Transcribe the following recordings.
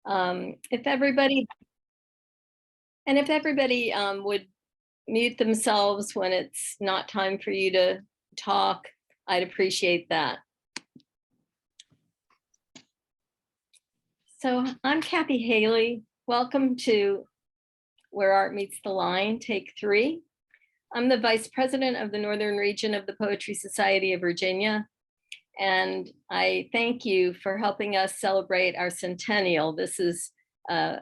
If everybody would mute themselves when it's not time for you to talk, I'd appreciate that. So I'm Cathy Hailey. Welcome to Where Art Meets the Line, Take 3. I'm the Vice President of the Northern Region of the Poetry Society of Virginia, and I thank you for helping us celebrate our centennial. This is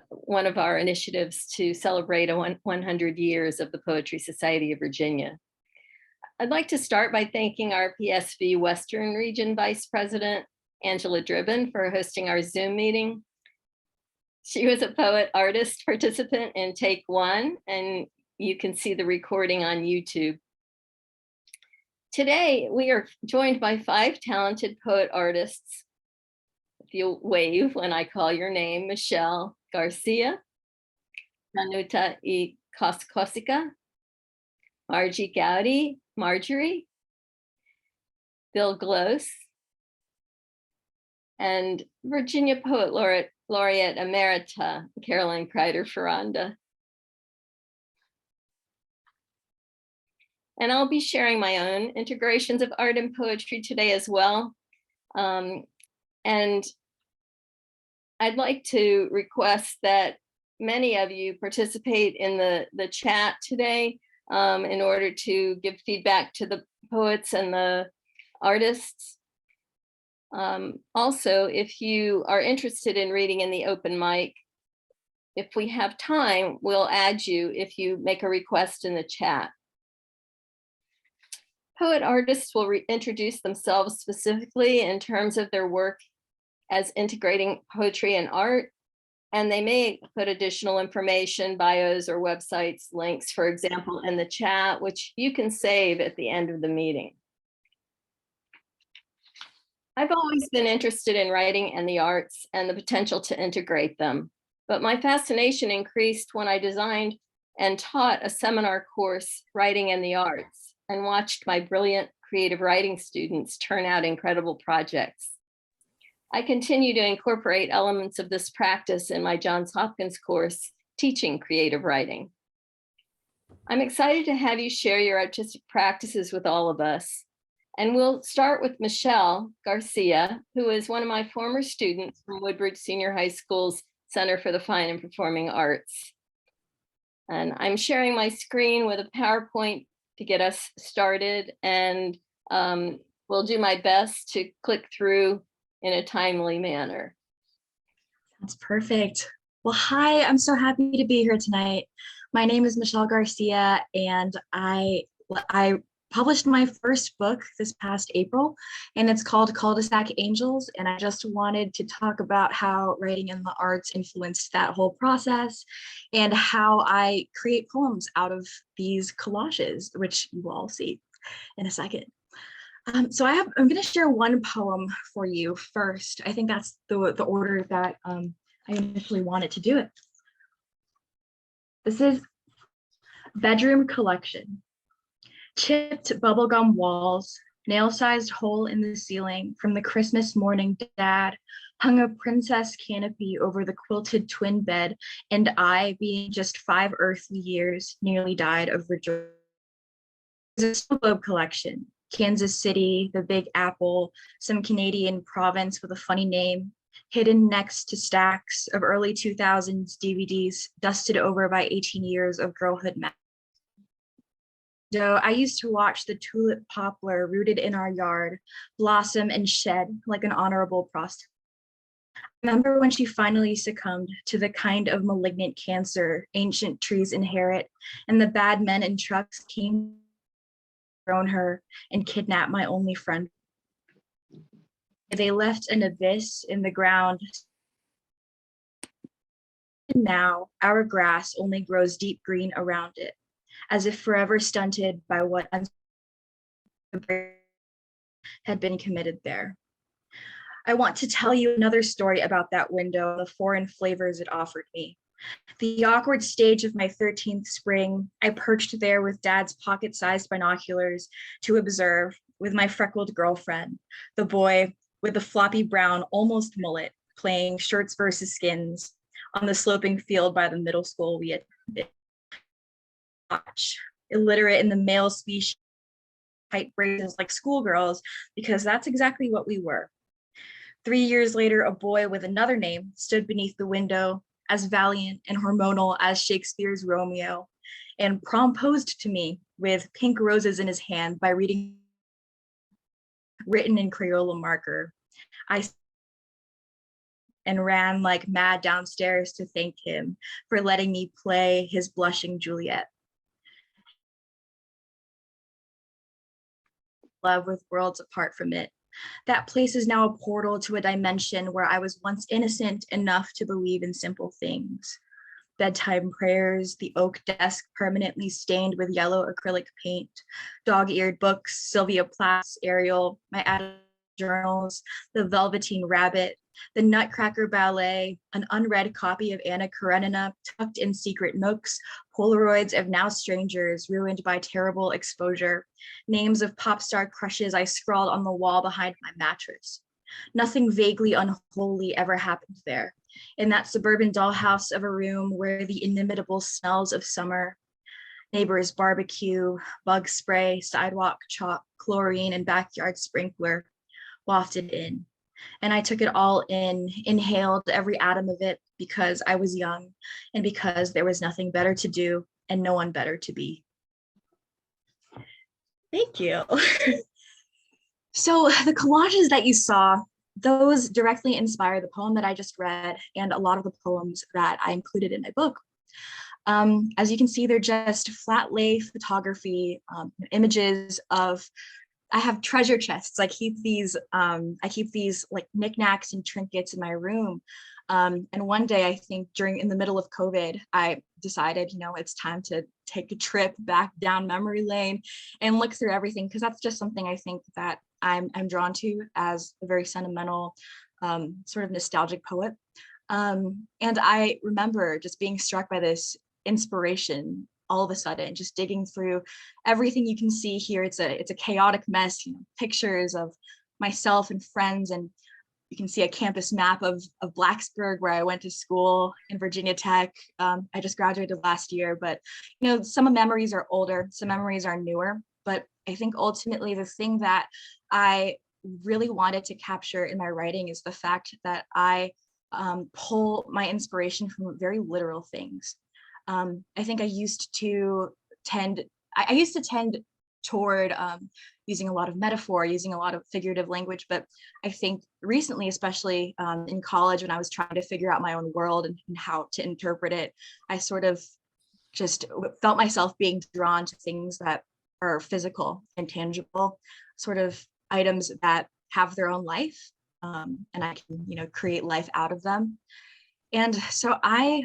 one of our initiatives to celebrate 100 years of the Poetry Society of Virginia. I'd like to start by thanking our PSV Western Region Vice President, Angela Dribbin, for hosting our Zoom meeting. She was a poet artist participant in Take 1, and you can see the recording on YouTube. Today, we are joined by 5 talented poet artists. If you'll wave when I call your name: Michelle Garcia, Danuta Kosk-Kosicka, Marjie Gowdy, Marjorie, Bill Glose, and Virginia Poet Laureate Emerita, Carolyn Kreiter-Foronda. And I'll be sharing my own integrations of art and poetry today as well. And I'd like to request that many of you participate in the chat today in order to give feedback to the poets and the artists. Also, if you are interested in reading in the open mic, if we have time, we'll add you if you make a request in the chat. Poet artists will introduce themselves specifically in terms of their work as integrating poetry and art, and they may put additional information, bios or websites links, for example, in the chat, which you can save at the end of the meeting. I've always been interested in writing and the arts and the potential to integrate them, but my fascination increased when I designed and taught a seminar course, Writing and the Arts, and watched my brilliant creative writing students turn out incredible projects. I continue to incorporate elements of this practice in my Johns Hopkins course, Teaching Creative Writing. I'm excited to have you share your artistic practices with all of us. And we'll start with Michelle Garcia, who is one of my former students from Woodbridge Senior High School's Center for the Fine and Performing Arts. And I'm sharing my screen with a PowerPoint to get us started, and will do my best to click through in a timely manner. That's perfect. Well, hi, I'm so happy to be here tonight. My name is Michelle Garcia, and I published my first book this past April, and it's called Cul-de-sac Angels. And I just wanted to talk about how writing in the arts influenced that whole process and how I create poems out of these collages, which you will all see in a second. So I'm going to share one poem for you first. I think that's the order that I initially wanted to do it. This is Bedroom Collection. Chipped bubblegum walls, nail-sized hole in the ceiling from the Christmas morning dad hung a princess canopy over the quilted twin bed, and I, being just 5 earthly years, nearly died of rejoicing. There's a snow globe collection. Kansas City, the Big Apple, some Canadian province with a funny name, hidden next to stacks of early 2000s DVDs dusted over by 18 years of girlhood magic. So I used to watch the tulip poplar rooted in our yard blossom and shed like an honorable prostitute. I remember when she finally succumbed to the kind of malignant cancer ancient trees inherit, and the bad men in trucks came thrown her and kidnapped my only friend. They left an abyss in the ground. And now our grass only grows deep green around it, as if forever stunted by what had been committed there. I want to tell you another story about that window, the foreign flavors it offered me. The awkward stage of my 13th spring, I perched there with Dad's pocket-sized binoculars to observe with my freckled girlfriend, the boy with the floppy brown, almost mullet, playing shirts versus skins on the sloping field by the middle school we attended. Illiterate in the male species, tight braces like schoolgirls, because that's exactly what we were. 3 years later, a boy with another name stood beneath the window, as valiant and hormonal as Shakespeare's Romeo, and proposed to me with pink roses in his hand by reading written in Crayola marker. I and ran like mad downstairs to thank him for letting me play his blushing Juliet. Love with worlds apart from it. That place is now a portal to a dimension where I was once innocent enough to believe in simple things. Bedtime prayers, the oak desk permanently stained with yellow acrylic paint, dog-eared books, Sylvia Plath's Ariel, my adult journals, the Velveteen Rabbit, the Nutcracker Ballet, an unread copy of Anna Karenina tucked in secret nooks, Polaroids of now strangers ruined by terrible exposure, names of pop star crushes I scrawled on the wall behind my mattress. Nothing vaguely unholy ever happened there. In that suburban dollhouse of a room where the inimitable smells of summer, neighbors' barbecue, bug spray, sidewalk chalk, chlorine, and backyard sprinkler wafted in. And I took it all in, inhaled every atom of it because I was young and because there was nothing better to do and no one better to be. Thank you. So the collages that you saw, those directly inspire the poem that I just read and a lot of the poems that I included in my book. As you can see, they're just flat lay photography, images of, I have treasure chests. I keep these like knickknacks and trinkets in my room. And one day, I think in the middle of COVID, I decided, it's time to take a trip back down memory lane and look through everything, because that's just something I think that I'm drawn to as a very sentimental, sort of nostalgic poet. And I remember just being struck by this inspiration all of a sudden, just digging through everything you can see here. It's a chaotic mess, pictures of myself and friends, and you can see a campus map of Blacksburg, where I went to school, in Virginia Tech. I just graduated last year, but some memories are older, some memories are newer. But I think ultimately the thing that I really wanted to capture in my writing is the fact that I pull my inspiration from very literal things. I think I used to tend toward using a lot of metaphor, using a lot of figurative language, but I think recently, especially in college, when I was trying to figure out my own world and how to interpret it, I sort of just felt myself being drawn to things that are physical and tangible, sort of items that have their own life, and I can, create life out of them. And so I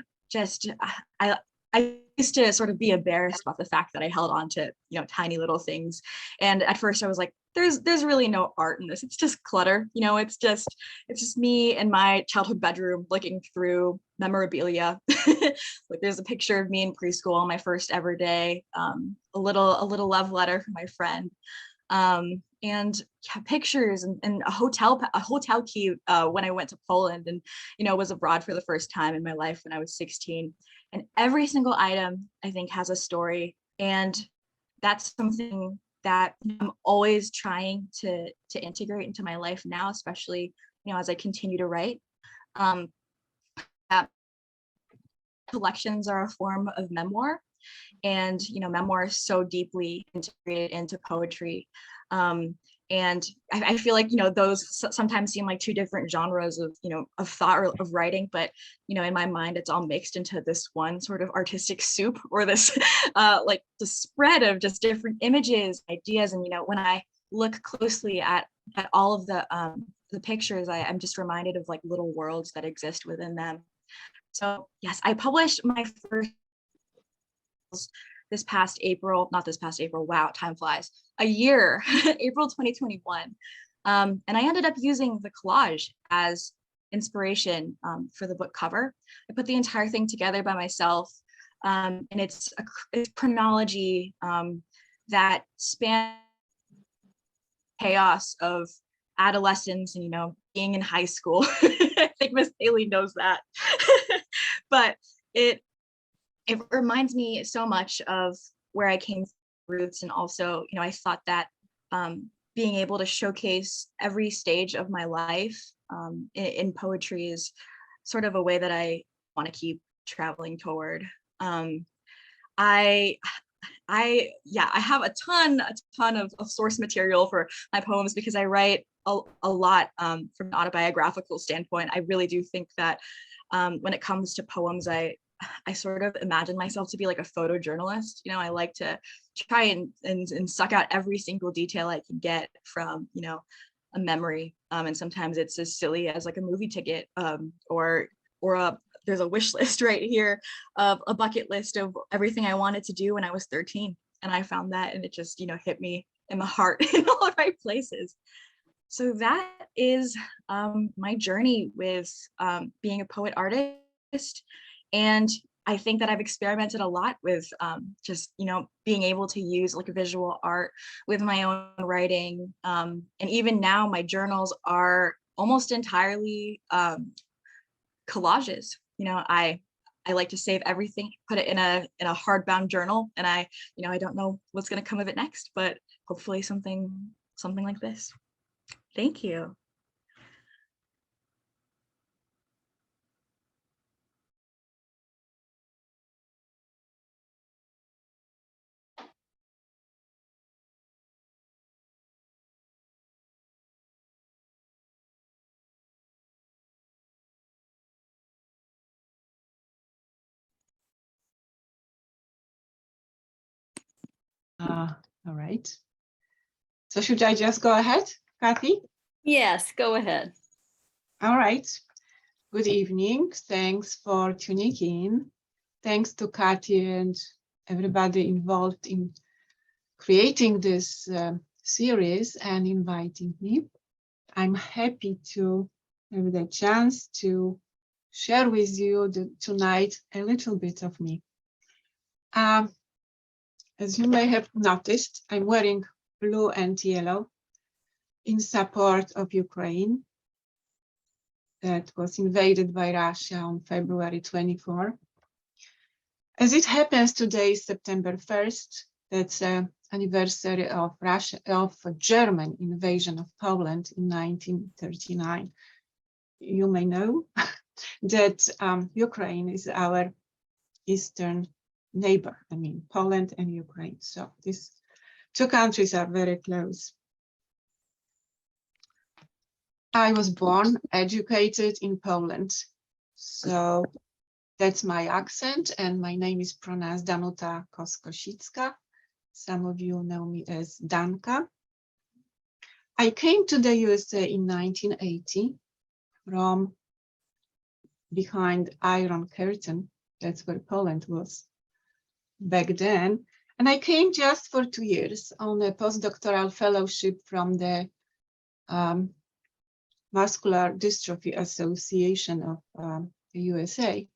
used to sort of be embarrassed about the fact that I held on to, tiny little things. And at first I was like, there's really no art in this. It's just clutter. It's just me in my childhood bedroom looking through memorabilia. Like there's a picture of me in preschool on my first ever day, a little love letter from my friend. And pictures and a hotel key when I went to Poland and, was abroad for the first time in my life when I was 16. And every single item, I think, has a story. And that's something that I'm always trying to integrate into my life now, especially, as I continue to write. Collections are a form of memoir. And, memoir is so deeply integrated into poetry. And I feel like, those sometimes seem like two different genres of, of thought or of writing, but, in my mind, it's all mixed into this one sort of artistic soup, or this like the spread of just different images, ideas. And, when I look closely at all of the pictures, I'm just reminded of like little worlds that exist within them. So yes, I published my first not this past April, wow, time flies, a year, April 2021. And I ended up using the collage as inspiration for the book cover. I put the entire thing together by myself, and it's a chronology that spans chaos of adolescence and, being in high school. think Miss Hailey knows that. But it reminds me so much of where I came from, roots, and also, I thought that being able to showcase every stage of my life in poetry is sort of a way that I want to keep traveling toward. I have a ton of source material for my poems because I write a lot from an autobiographical standpoint. I really do think that when it comes to poems, I sort of imagine myself to be like a photojournalist. I like to try and suck out every single detail I can get from, a memory. And sometimes it's as silly as like a movie ticket or there's a wish list right here of a bucket list of everything I wanted to do when I was 13. And I found that, and it just, hit me in the heart in all the right places. So that is my journey with being a poet artist. And I think that I've experimented a lot with just, being able to use like visual art with my own writing. And even now my journals are almost entirely collages. I like to save everything, put it in a hardbound journal, and I don't know what's going to come of it next, but hopefully something like this. Thank you. All right. So should I just go ahead, Cathy? Yes, go ahead. All right. Good evening. Thanks for tuning in. Thanks to Cathy and everybody involved in creating this series and inviting me. I'm happy to have the chance to share with you tonight a little bit of me. As you may have noticed, I'm wearing blue and yellow in support of Ukraine that was invaded by Russia on February 24. As it happens, today is September 1st. That's an anniversary of German invasion of Poland in 1939. You may know that Ukraine is our eastern neighbor. I mean, Poland and Ukraine. So these two countries are very close. I was born, educated in Poland. So that's my accent, and my name is pronounced Danuta Kosk-Kosicka. Some of you know me as Danka. I came to the USA in 1980 from behind Iron Curtain. That's where Poland was back then. And I came just for 2 years on a postdoctoral fellowship from the Muscular Dystrophy Association of the USA.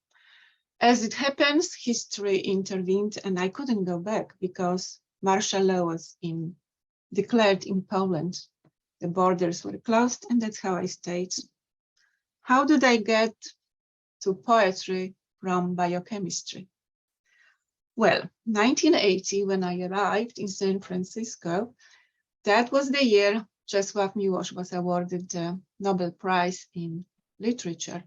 As it happens, history intervened and I couldn't go back because martial law was declared in Poland. The borders were closed, and that's how I stayed. How did I get to poetry from biochemistry? Well, 1980, when I arrived in San Francisco, that was the year Czesław Miłosz was awarded the Nobel Prize in Literature.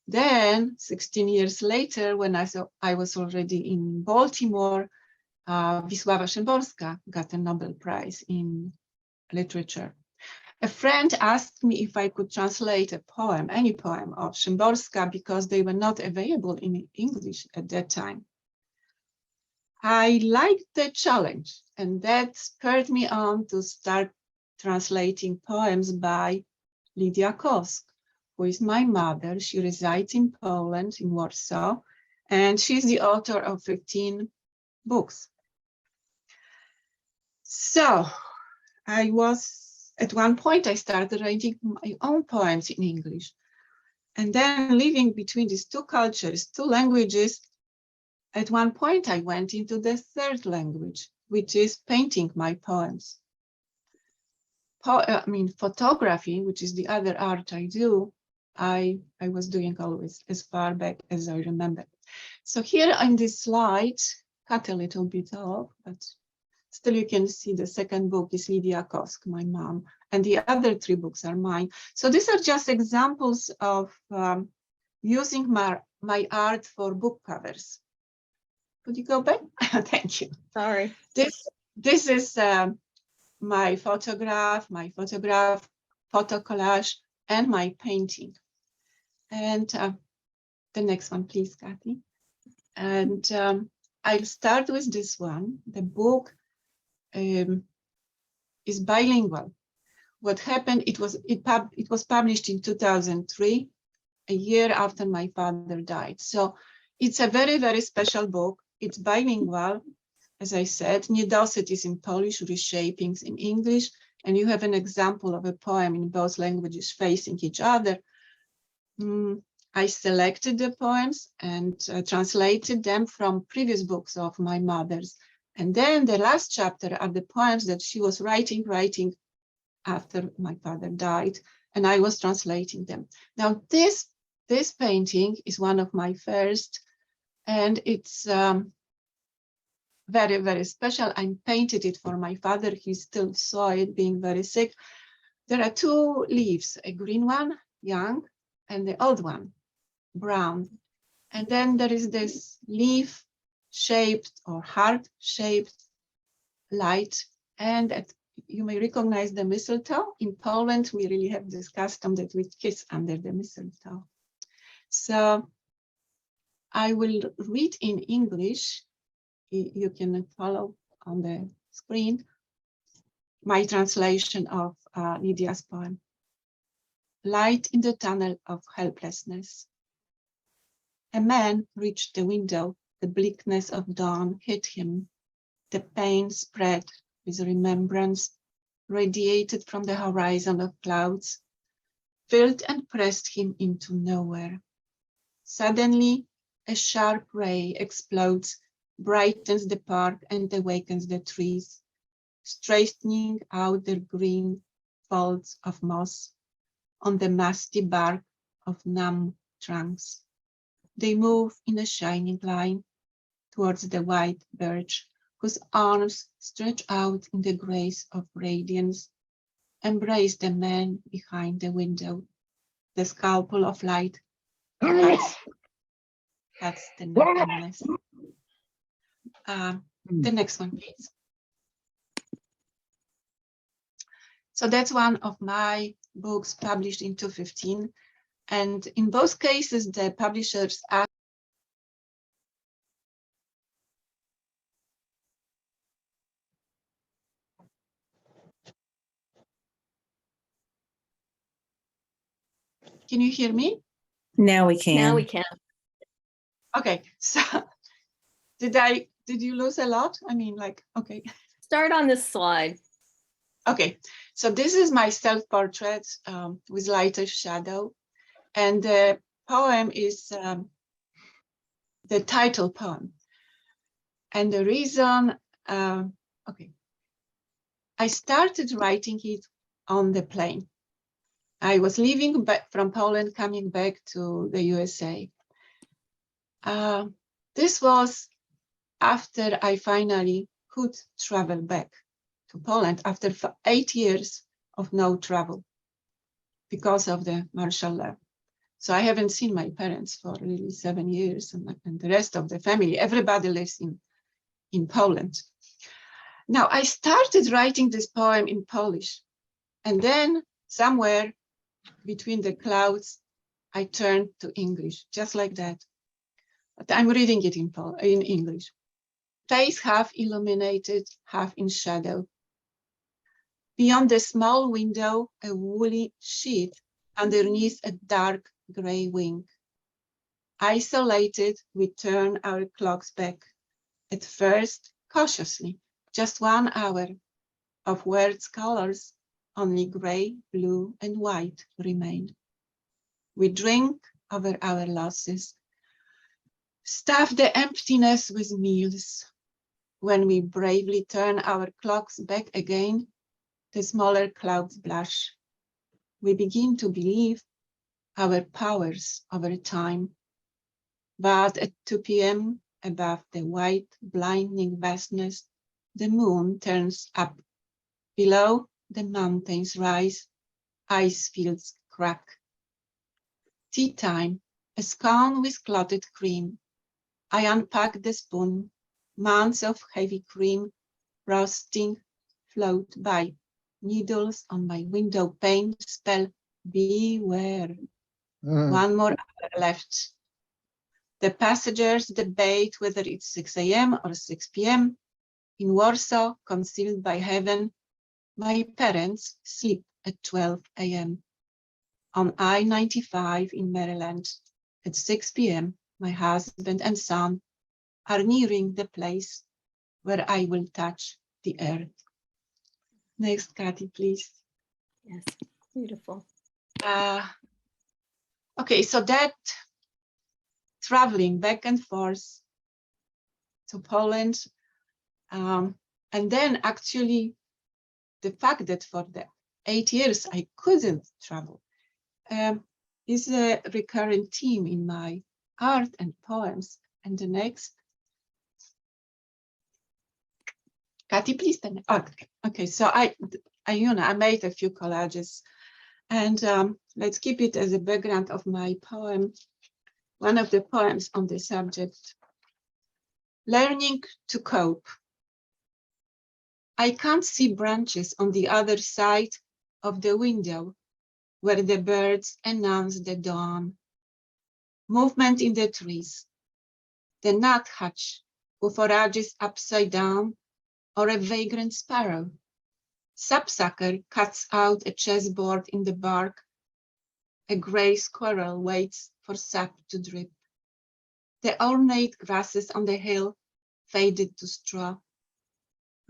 Then, 16 years later, when I was already in Baltimore, Wisława Szymborska got a Nobel Prize in Literature. A friend asked me if I could translate a poem, any poem of Szymborska, because they were not available in English at that time. I liked the challenge, and that spurred me on to start translating poems by Lidia Kosk, who is my mother. She resides in Poland, in Warsaw, and she's the author of 15 books. So at one point I started writing my own poems in English. And then living between these two cultures, two languages, at one point I went into the third language, which is painting my poems. Photography, which is the other art I do, I was doing always as far back as I remember. So here on this slide, cut a little bit off, but still you can see the second book is Danuta Kosk, my mom, and the other 3 books are mine. So these are just examples of using my art for book covers. Could you go back? Thank you. Sorry. This is my photograph, photo collage, and my painting. And the next one, please, Cathy. And I'll start with this one. The book is bilingual. What happened? It was published in 2003, a year after my father died. So it's a very, very special book. It's bilingual, as I said. Niedosyt is in Polish, Reshapings in English, and you have an example of a poem in both languages facing each other. I selected the poems and translated them from previous books of my mother's. And then the last chapter are the poems that she was writing after my father died, and I was translating them. Now, this painting is one of my first, and it's very, very special. I painted it for my father. He still saw it, being very sick. There are 2 leaves, a green one, young, and the old one, brown. And then there is this leaf-shaped or heart-shaped light, and you may recognize the mistletoe. In Poland, we really have this custom that we kiss under the mistletoe. So I will read in English. You can follow on the screen my translation of Lydia's poem. Light in the tunnel of helplessness. A man reached the window. The bleakness of dawn hit him. The pain spread with remembrance, radiated from the horizon of clouds, filled and pressed him into nowhere. Suddenly, a sharp ray explodes, brightens the park and awakens the trees, straightening out their green folds of moss on the musty bark of numb trunks. They move in a shining line towards the white birch, whose arms stretch out in the grace of radiance, embrace the man behind the window. The scalpel of light cuts the nothingness. The next one, please. So that's one of my books published in 2015. And in both cases, the publishers asked. Can you hear me? Now we can. Now we can. Okay, so did you lose a lot? I mean, like, okay. Start on this slide. Okay, so this is my self-portrait with lighter shadow. And the poem is the title poem. And the reason, okay, I started writing it on the plane. I was leaving back from Poland, coming back to the USA. This was after I finally could travel back to Poland after 8 years of no travel because of the martial law. So I haven't seen my parents for really 7 years, and the rest of the family, everybody lives in Poland. Now I started writing this poem in Polish, and then somewhere between the clouds, I turned to English, just like that. But I'm reading it in English. Face half illuminated, half in shadow. Beyond the small window, a woolly sheet, underneath a dark gray wing. Isolated, we turn our clocks back. At first, cautiously, just 1 hour. Of words' colors, only gray, blue, and white remain. We drink over our losses, stuff the emptiness with meals. When we bravely turn our clocks back again, the smaller clouds blush. We begin to believe our powers over time. But at 2 p.m., above the white, blinding vastness, the moon turns up. Below, the mountains rise, ice fields crack. Tea time, a scone with clotted cream. I unpack the spoon, mounds of heavy cream, frosting, float by. Needles on my window pane spell, beware. One more hour left. The passengers debate whether it's 6 a.m. or 6 p.m. In Warsaw, concealed by heaven, my parents sleep at 12 a.m. On I-95 in Maryland, at 6 p.m., my husband and son are nearing the place where I will touch the earth. Next, Cathy, please. Yes, beautiful. Okay, so that traveling back and forth to Poland, and then actually the fact that for the 8 years I couldn't travel is a recurrent theme in my art and poems. And the next, Cathy, please. Then, okay. So I made a few collages, and let's keep it as a background of my poem. One of the poems on the subject, learning to cope. I can't see branches on the other side of the window where the birds announce the dawn. Movement in the trees, the nuthatch who forages upside down, or a vagrant sparrow. Sapsucker cuts out a chessboard in the bark. A gray squirrel waits for sap to drip. The ornate grasses on the hill faded to straw.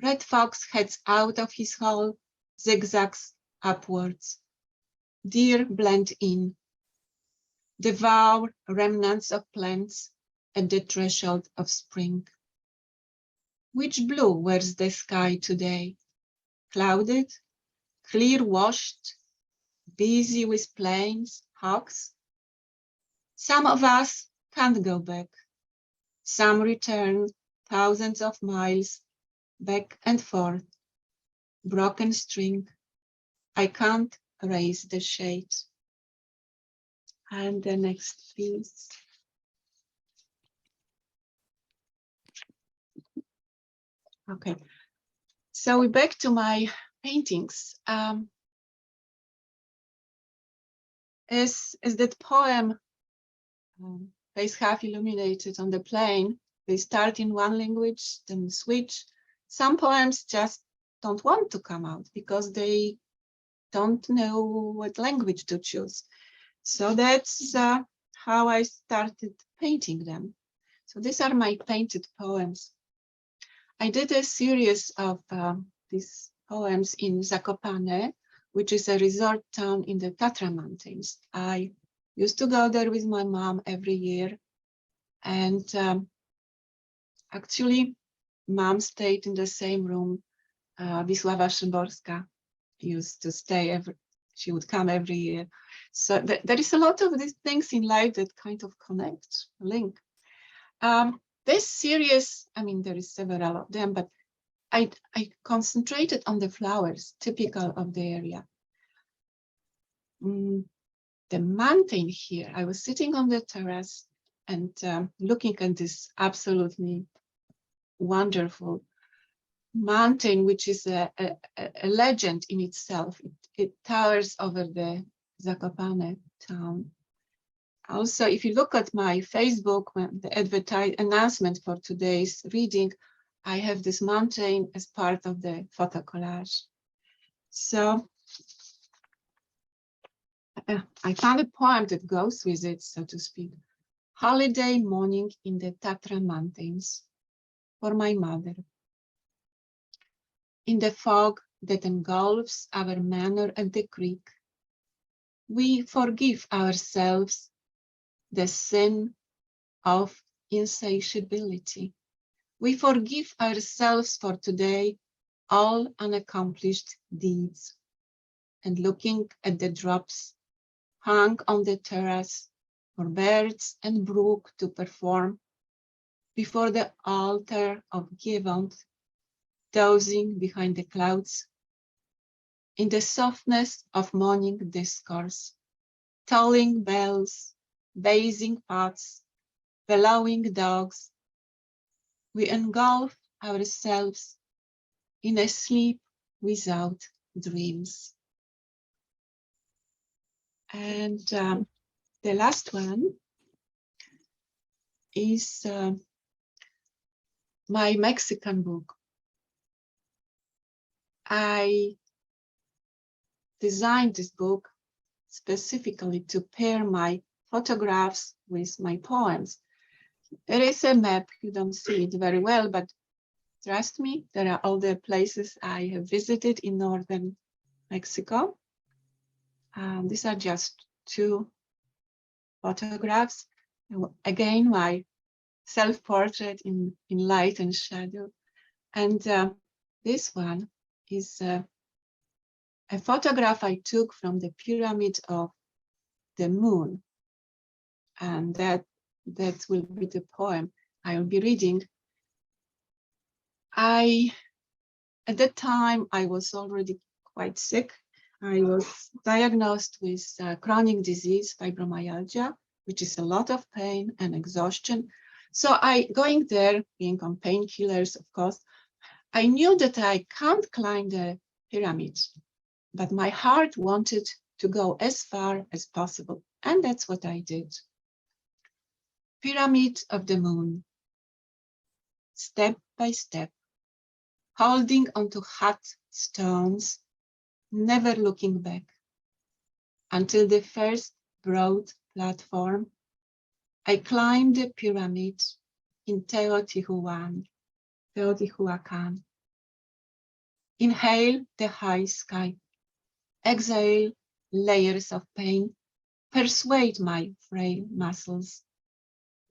Red fox heads out of his hole, zigzags upwards. Deer blend in, devour remnants of plants at the threshold of spring. Which blue wears the sky today? Clouded, clear washed, busy with planes, hawks? Some of us can't go back. Some return thousands of miles back and forth. Broken string, I can't raise the shade. And the next piece. Okay, so we're back to my paintings. As that poem, Face Half Illuminated on the Plain, they start in one language, then switch. Some poems just don't want to come out because they don't know what language to choose. So that's how I started painting them. So these are my painted poems. I did a series of these poems in Zakopane, which is a resort town in the Tatra Mountains. I used to go there with my mom every year. And actually, mom stayed in the same room. Wisława Szymborska used to stay she would come every year. So there is a lot of these things in life that kind of connect, link. This series, I mean, there is several of them, but I concentrated on the flowers typical of the area. The mountain here, I was sitting on the terrace and looking at this absolutely wonderful mountain, which is a legend in itself. It towers over the Zakopane town. Also, if you look at my Facebook, when the announcement for today's reading, I have this mountain as part of the photo collage. So I found a poem that goes with it, so to speak. Holiday morning in the Tatra Mountains for my mother. In the fog that engulfs our manor at the creek, we forgive ourselves the sin of insatiability. We forgive ourselves for today all unaccomplished deeds, and looking at the drops hung on the terrace for birds and brook to perform before the altar of Giveont, dozing behind the clouds, in the softness of morning discourse, tolling bells, basing paths, bellowing dogs, we engulf ourselves in a sleep without dreams. And the last one is my Mexican book. I designed this book specifically to pair my photographs with my poems. There is a map, you don't see it very well, but trust me, there are all the places I have visited in northern Mexico. These are just 2 photographs. Again, my self-portrait in light and shadow. And this one is a photograph I took from the pyramid of the moon. And that will be the poem I will be reading. At that time, I was already quite sick. I was diagnosed with chronic disease, fibromyalgia, which is a lot of pain and exhaustion. So going there, being on painkillers, of course, I knew that I can't climb the pyramid, but my heart wanted to go as far as possible. And that's what I did. Pyramid of the moon, step by step, holding onto hot stones, never looking back, until the first broad platform, I climbed the pyramid in Teotihuacan. Inhale the high sky, exhale layers of pain, persuade my frail muscles.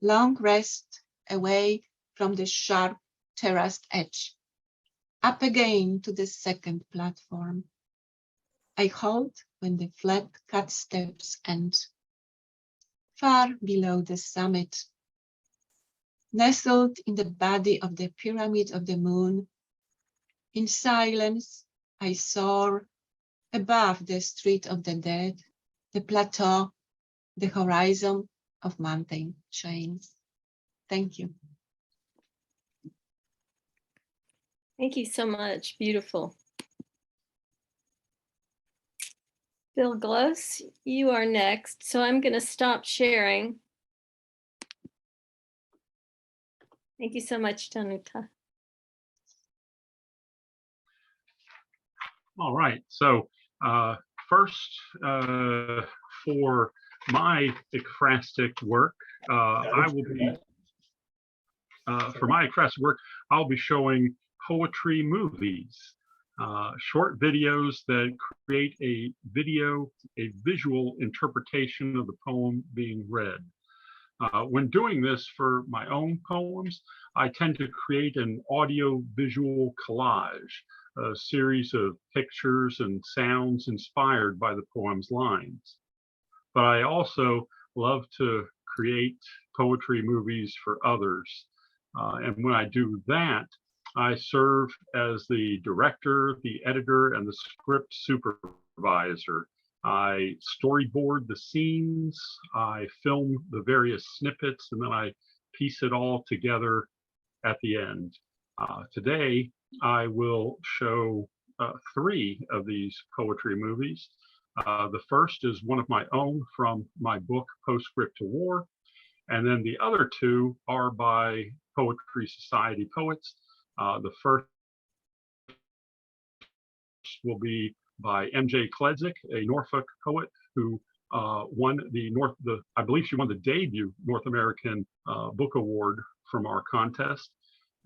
Long rest away from the sharp terraced edge, up again to the second platform. I halt when the flat cut steps end, far below the summit. Nestled in the body of the pyramid of the moon, in silence I soar above the street of the dead, the plateau, the horizon of mountain chains. Thank you. Thank you so much. Beautiful. Bill Glose, you are next. So I'm going to stop sharing. Thank you so much, Danuta. All right. So first, for my ekphrastic work, I'll be showing poetry movies, short videos that create a visual interpretation of the poem being read. When doing this for my own poems, I tend to create an audio-visual collage, a series of pictures and sounds inspired by the poem's lines. But I also love to create poetry movies for others. And when I do that, I serve as the director, the editor, and the script supervisor. I storyboard the scenes, I film the various snippets, and then I piece it all together at the end. Today, I will show 3 of these poetry movies. The first is one of my own from my book, Postscript to War. And then the other 2 are by Poetry Society poets. The first will be by M.J. Kledzik, a Norfolk poet who won I believe she won the debut North American Book Award from our contest.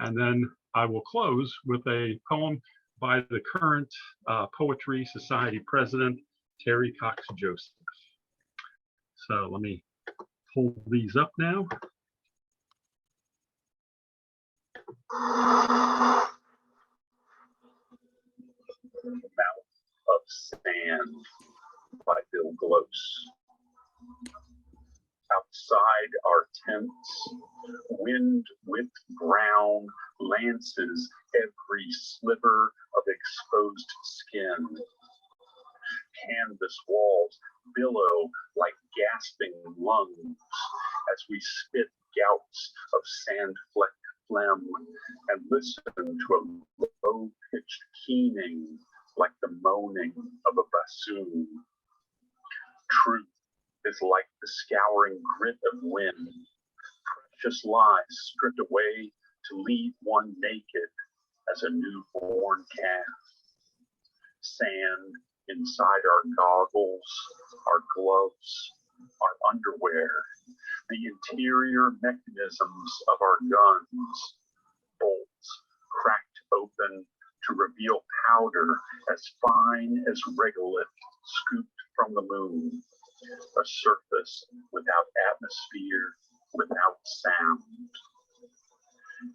And then I will close with a poem by the current Poetry Society president, Terry Cox Joseph. So let me pull these up now. Mouth of Sand by Bill Glose. Outside our tents, wind-whipped brown lances every sliver of exposed skin. Canvas walls billow like gasping lungs as we spit gouts of sand-flecked phlegm and listen to a low-pitched keening like the moaning of a bassoon. Truth is like the scouring grit of wind, precious lies stripped away to leave one naked as a newborn calf. Sand inside our goggles, our gloves, our underwear, the interior mechanisms of our guns, bolts cracked open to reveal powder as fine as regolith scooped from the moon, a surface without atmosphere, without sound.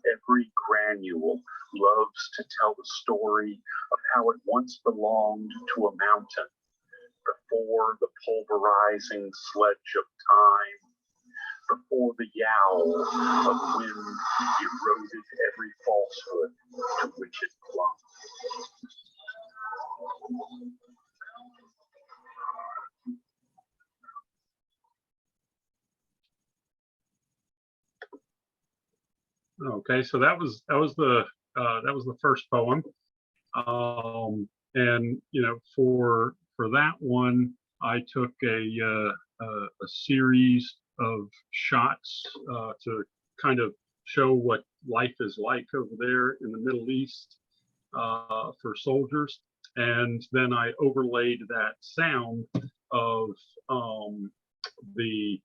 Every granule loves to tell the story of how it once belonged to a mountain before the pulverizing sledge of time, before the yowl of wind eroded every falsehood to which it clung. Okay, so that was the first poem, and you know, for that one, I took a series of shots to kind of show what life is like over there in the Middle East for soldiers, and then I overlaid that sound of the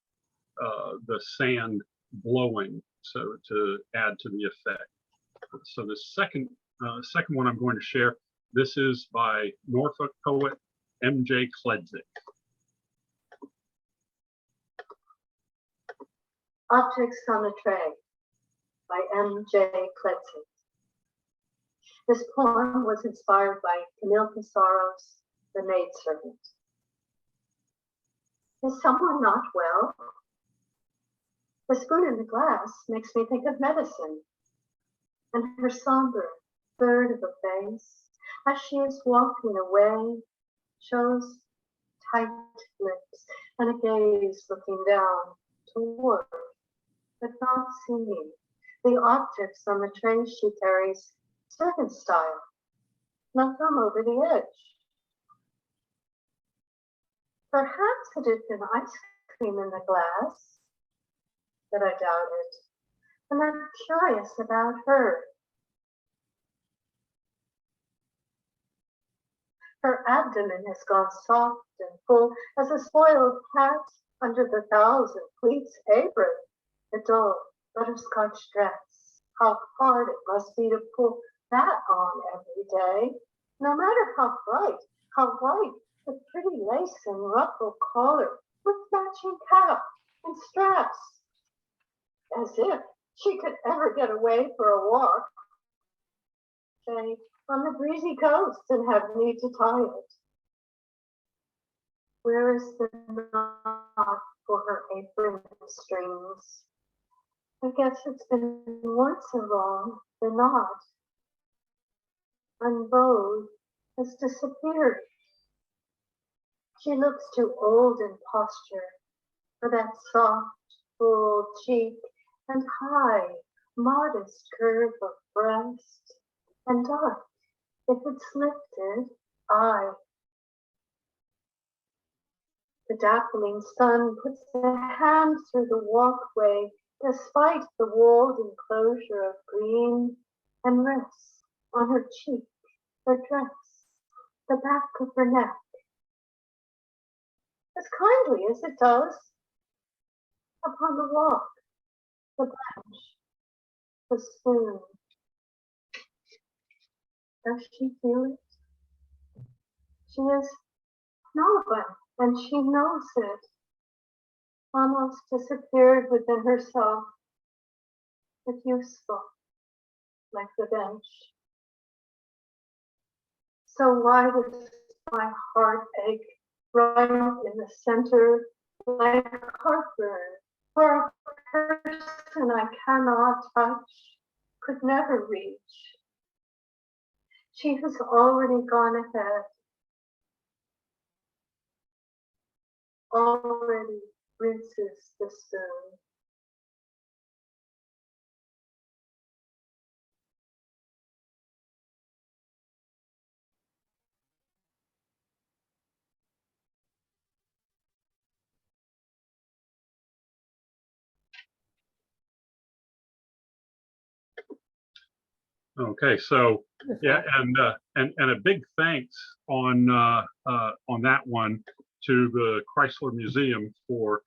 sand blowing, so to add to the effect. So the second one I'm going to share, this is by Norfolk poet M.J. Kledzik. Objects on a Tray by M.J. Kledzik. This poem was inspired by Camille Pissarro's The Maidservant. Is someone not well? The spoon in the glass makes me think of medicine, and her somber third of a face, as she is walking away, shows tight lips and a gaze looking down toward, but not seeing, the objects on the tray she carries, servant style, not them over the edge. Perhaps it had been ice cream in the glass, but I doubt it, and I'm curious about her. Her abdomen has gone soft and full as a spoiled cat under the 1,000 pleats apron, the dull butterscotch dress. How hard it must be to pull that on every day, no matter how white, with pretty lace and ruffled collar, with matching cap and straps. As if she could ever get away for a walk, say, on the breezy coast and have need to tie it. Where is the knot for her apron strings? I guess it's been once so long, the knot, unbowed, has disappeared. She looks too old in posture for that soft, full cheek and high, modest curve of breast, and dark, if it's lifted, eye. The dappling sun puts a hand through the walkway despite the walled enclosure of green, and rests on her cheek, her dress, the back of her neck, as kindly as it does upon the walk, the bench, the spoon. Does she feel it? She is nobody, and she knows it. Almost disappeared within herself, but useful, like the bench. So why does my heart ache right in the center, like heartburn for a person I cannot touch, could never reach. She has already gone ahead, already rinses the spoon. Okay, so yeah, and a big thanks on that one to the Chrysler Museum for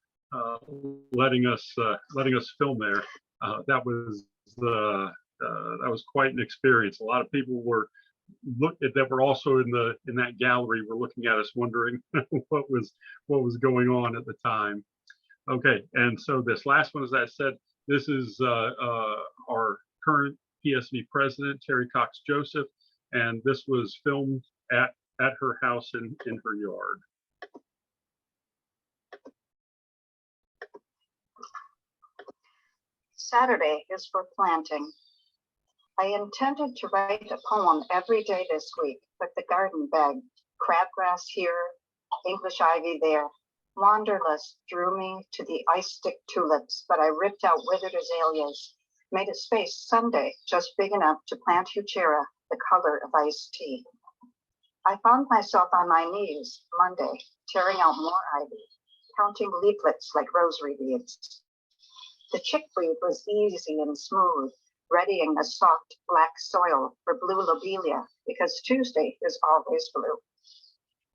letting us film there. That was quite an experience. A lot of people were that were also in that gallery were looking at us, wondering what was going on at the time. Okay, and so this last one, as I said, this is our current PSV president, Terry Cox Joseph, and this was filmed at her house in her yard. Saturday is for planting. I intended to write a poem every day this week, but the garden begged. Crabgrass here, English ivy there. Wanderlust drew me to the ice stick tulips, but I ripped out withered azaleas, made a space Sunday just big enough to plant Euchera, the color of iced tea. I found myself on my knees Monday, tearing out more ivy, counting leaflets like rosary beads. The chickweed was easy and smooth, readying a soft black soil for blue lobelia, because Tuesday is always blue.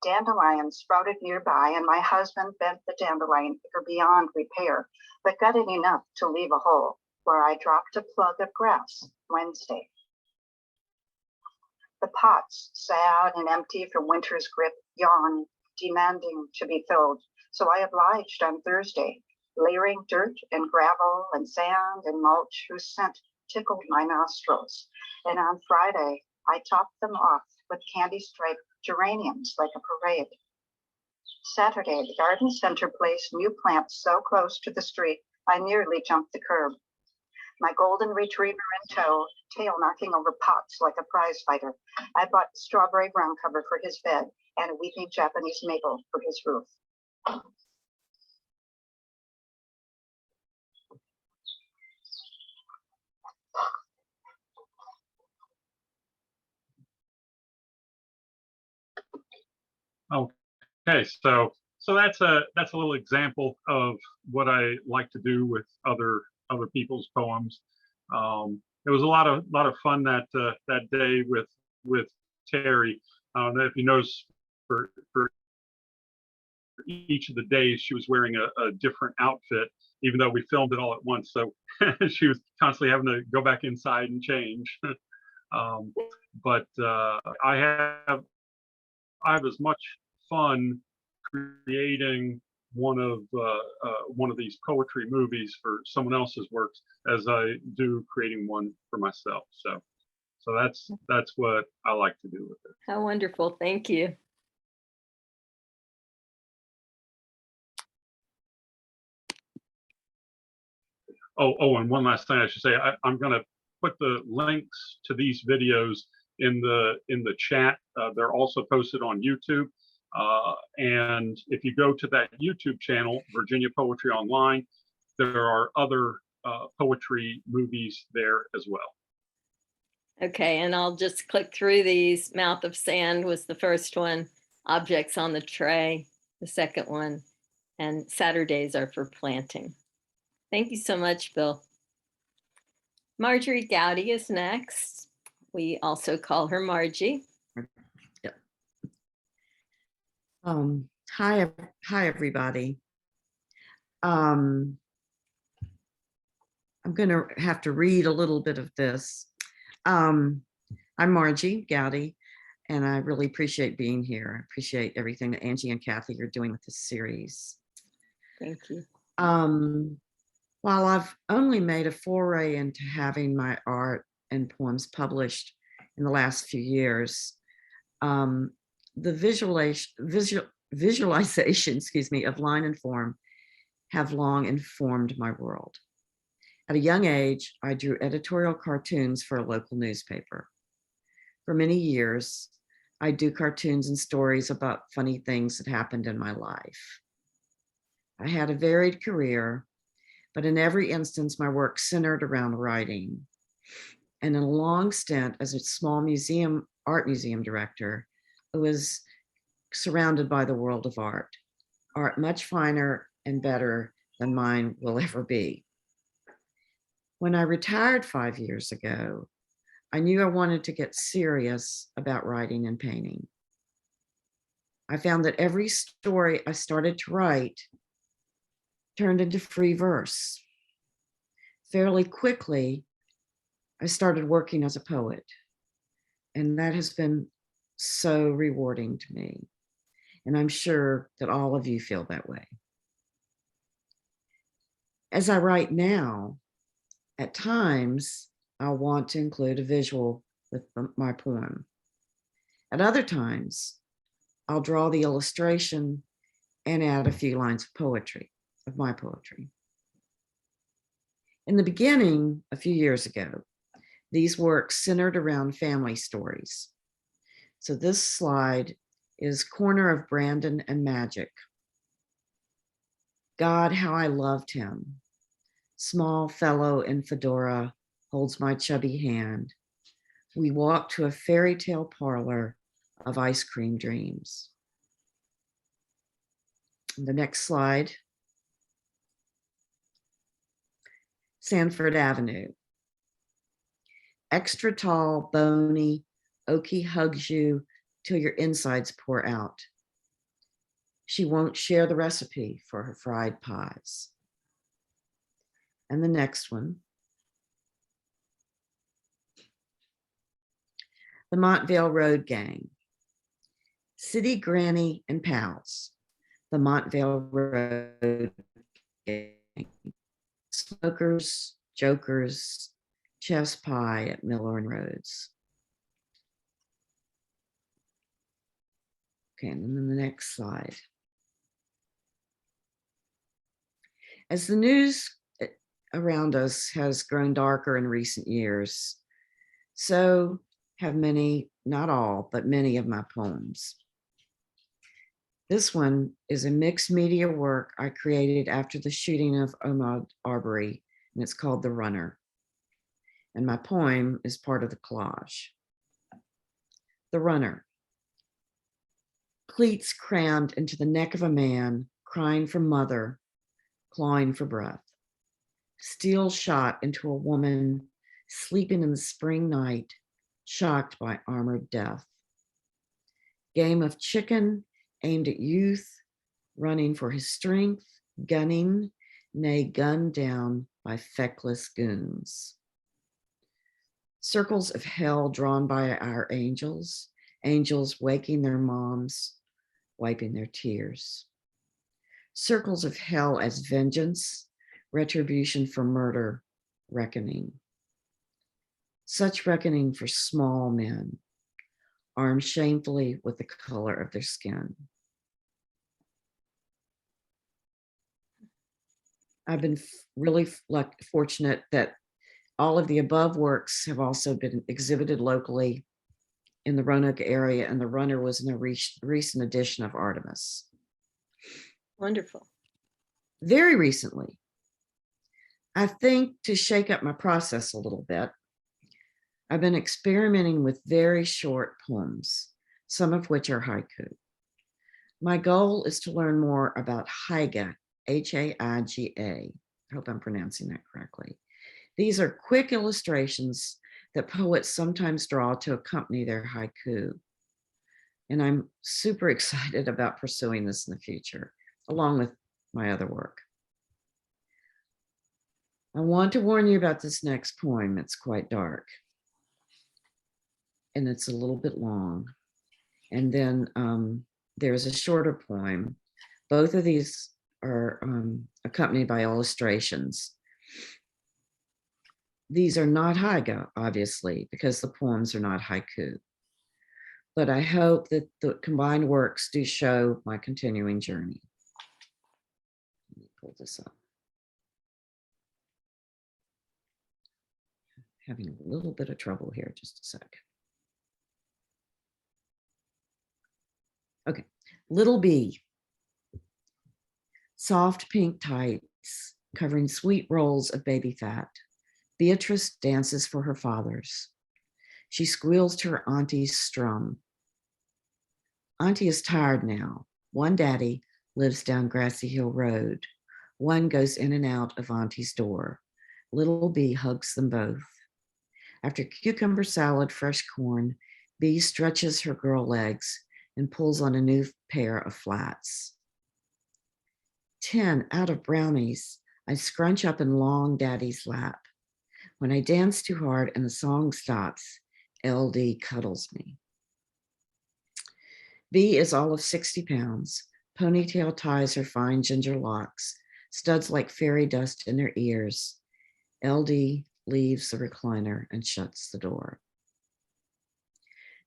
Dandelions sprouted nearby, and my husband bent the dandelion picker beyond repair, but got it enough to leave a hole where I dropped a plug of grass Wednesday. The pots, sad and empty from winter's grip, yawned, demanding to be filled, so I obliged on Thursday, layering dirt and gravel and sand and mulch whose scent tickled my nostrils. And on Friday, I topped them off with candy-striped geraniums like a parade. Saturday, the garden center placed new plants so close to the street, I nearly jumped the curb. My golden retriever in tow, tail knocking over pots like a prize fighter. I bought strawberry ground cover for his bed and a weeping Japanese maple for his roof. Okay, so that's a little example of what I like to do with other people's poems. It was a lot of fun that day with Terry. I don't know if you noticed, for each of the days she was wearing a different outfit, even though we filmed it all at once. So she was constantly having to go back inside and change. But I have as much fun creating one of these poetry movies for someone else's works as I do creating one for myself. So that's what I like to do with it. How wonderful. Thank you. Oh, and one last thing I should say, I'm going to put the links to these videos in the chat. They're also posted on YouTube. And if you go to that YouTube channel, Virginia Poetry Online, there are other poetry movies there as well. Okay, and I'll just click through these. Mouth of Sand was the first one, Objects on the Tray, the second one, and Saturdays are for planting. Thank you so much, Bill. Marjorie Gowdy is next. We also call her Margie. Yep. Hi everybody. I'm going to have to read a little bit of this. I'm Marjie Gowdy, and I really appreciate being here. I appreciate everything that Angie and Cathy are doing with this series. Thank you. While I've only made a foray into having my art and poems published in the last few years, the visualization, of line and form have long informed my world. At a young age, I drew editorial cartoons for a local newspaper. For many years, I do cartoons and stories about funny things that happened in my life. I had a varied career, but in every instance, my work centered around writing. And in a long stint as a small art museum director, I was surrounded by the world of art much finer and better than mine will ever be. When I retired 5 years ago, I knew I wanted to get serious about writing and painting. I found that every story I started to write turned into free verse. Fairly quickly, I started working as a poet, and that has been so rewarding to me. And I'm sure that all of you feel that way. As I write now, at times, I'll want to include a visual with my poem. At other times, I'll draw the illustration and add a few lines of poetry, of my poetry. In the beginning, a few years ago, these works centered around family stories. So this slide is Corner of Brandon and Magic. God, how I loved him. Small fellow in fedora holds my chubby hand. We walk to a fairy tale parlor of ice cream dreams. The next slide. Sanford Avenue. Extra tall, bony, Okie hugs you till your insides pour out. She won't share the recipe for her fried pies. And the next one. The Montvale Road Gang. City Granny and Pals. The Montvale Road Gang. Smokers, jokers, chef's pie at Miller and Rhodes. Okay, and then the next slide. As the news around us has grown darker in recent years, so have many, not all, but many of my poems. This one is a mixed media work I created after the shooting of Ahmaud Arbery, and it's called The Runner. And my poem is part of the collage. The Runner. Cleats crammed into the neck of a man, crying for mother, clawing for breath. Steel shot into a woman sleeping in the spring night, shocked by armored death. Game of chicken aimed at youth, running for his strength, gunning, nay, gunned down by feckless goons. Circles of hell drawn by our angels, angels waking their moms, wiping their tears. Circles of hell as vengeance, retribution for murder, reckoning. Such reckoning for small men, armed shamefully with the color of their skin. I've been really fortunate that all of the above works have also been exhibited locally in the Roanoke area, and The Runner was in a recent edition of Artemis. Wonderful. Very recently, I think to shake up my process a little bit, I've been experimenting with very short poems, some of which are haiku. My goal is to learn more about haiga, H-A-I-G-A. I hope I'm pronouncing that correctly. These are quick illustrations that poets sometimes draw to accompany their haiku. And I'm super excited about pursuing this in the future, along with my other work. I want to warn you about this next poem. It's quite dark. And it's a little bit long. And then there's a shorter poem. Both of these are accompanied by illustrations. These are not haiga, obviously, because the poems are not haiku. But I hope that the combined works do show my continuing journey. pull this up. Having a little bit of trouble here, just a sec. Okay, Little B. Soft pink tights covering sweet rolls of baby fat. Beatrice dances for her fathers. She squeals to her auntie's strum. Auntie is tired now. One daddy lives down Grassy Hill Road. One goes in and out of Auntie's door. Little B hugs them both. After cucumber salad, fresh corn, B stretches her girl legs and pulls on a new pair of flats. 10 out of brownies, I scrunch up in long daddy's lap. When I dance too hard and the song stops, LD cuddles me. B is all of 60 pounds. Ponytail ties her fine ginger locks, studs like fairy dust in her ears. LD leaves the recliner and shuts the door.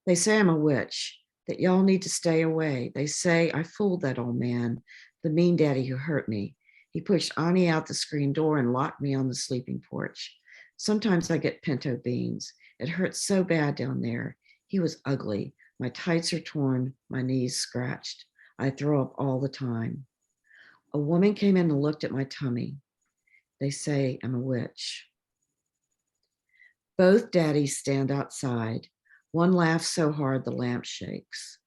They say I'm a witch, that y'all need to stay away. They say I fooled that old man, the mean daddy who hurt me. He pushed Ani out the screen door and locked me on the sleeping porch. Sometimes I get pinto beans. It hurts so bad down there. He was ugly. My tights are torn, my knees scratched. I throw up all the time. A woman came in and looked at my tummy. They say I'm a witch. Both daddies stand outside. One laughs so hard the lamp shakes.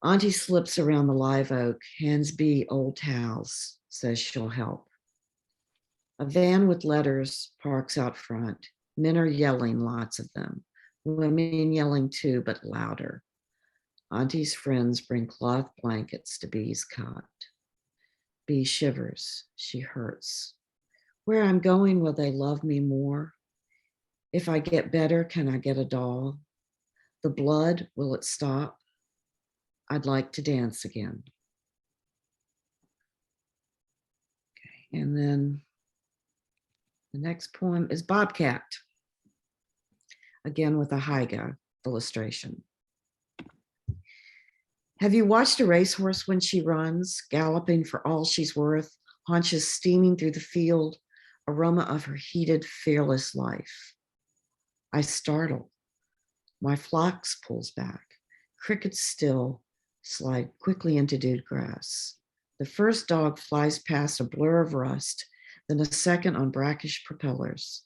Auntie slips around the live oak, hands B old towels, says she'll help. A van with letters parks out front. Men are yelling, lots of them. Women yelling too, but louder. Auntie's friends bring cloth blankets to B's cot. B shivers, she hurts. Where I'm going, will they love me more? If I get better, can I get a doll? The blood, will it stop? I'd like to dance again. Okay, and then the next poem is Bobcat, again with a haiga illustration. Have you watched a racehorse when she runs, galloping for all she's worth, haunches steaming through the field, aroma of her heated, fearless life? I startle. My phlox pulls back. Crickets still, slide quickly into dewed grass. The first dog flies past a blur of rust, then a second on brackish propellers.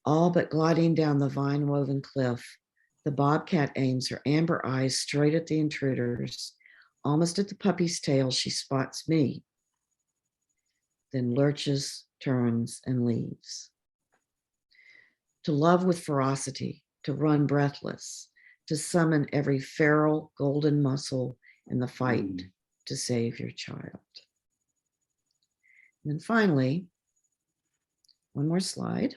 All but gliding down the vine-woven cliff, the bobcat aims her amber eyes straight at the intruders. Almost at the puppy's tail, she spots me, then lurches, turns, and leaves. To love with ferocity, to run breathless, to summon every feral golden muscle in the fight to save your child. And then finally, one more slide.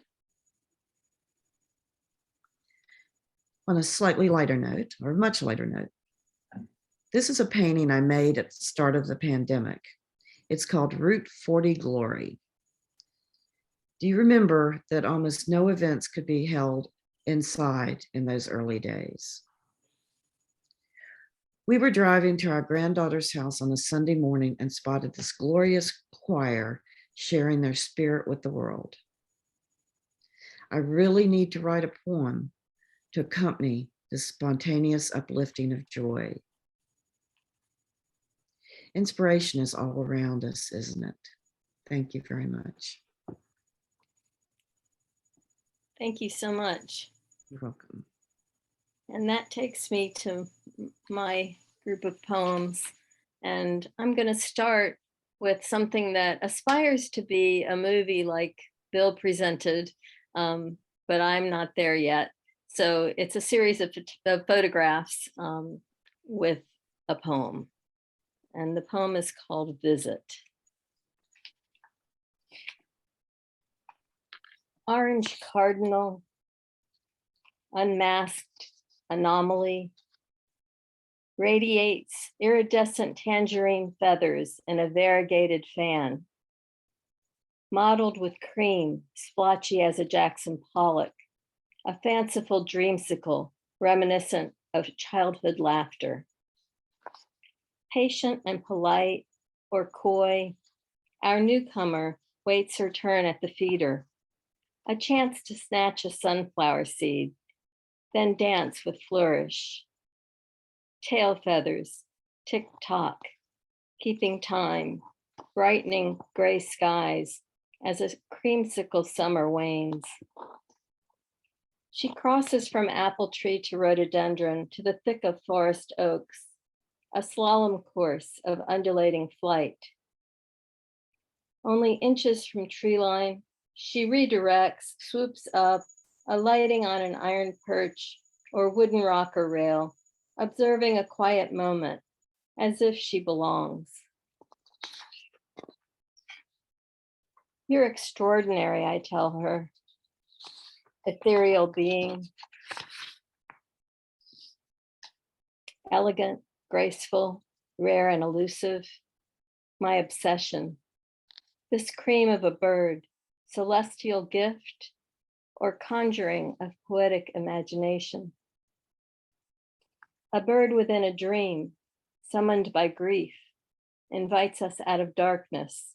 On a slightly lighter note, or much lighter note, this is a painting I made at the start of the pandemic. It's called Route 40 Glory. Do you remember that almost no events could be held inside in those early days? We were driving to our granddaughter's house on a Sunday morning and spotted this glorious choir sharing their spirit with the world. I really need to write a poem to accompany this spontaneous uplifting of joy. Inspiration is all around us, isn't it? Thank you very much. Thank you so much. You're welcome. And that takes me to my group of poems. And I'm going to start with something that aspires to be a movie like Bill presented, but I'm not there yet. So it's a series of photographs with a poem. And the poem is called Visit. Orange cardinal, unmasked anomaly, radiates iridescent tangerine feathers in a variegated fan, mottled with cream, splotchy as a Jackson Pollock, a fanciful dreamsicle reminiscent of childhood laughter. Patient and polite, or coy, our newcomer waits her turn at the feeder, a chance to snatch a sunflower seed, then dance with flourish. Tail feathers, tick-tock, keeping time, brightening gray skies as a creamsicle summer wanes. She crosses from apple tree to rhododendron to the thick of forest oaks, a slalom course of undulating flight. Only inches from tree line, she redirects, swoops up, alighting on an iron perch or wooden rocker rail, observing a quiet moment, as if she belongs. You're extraordinary, I tell her, ethereal being, elegant, graceful, rare and elusive, my obsession. This cream of a bird, celestial gift, or conjuring of poetic imagination. A bird within a dream, summoned by grief, invites us out of darkness,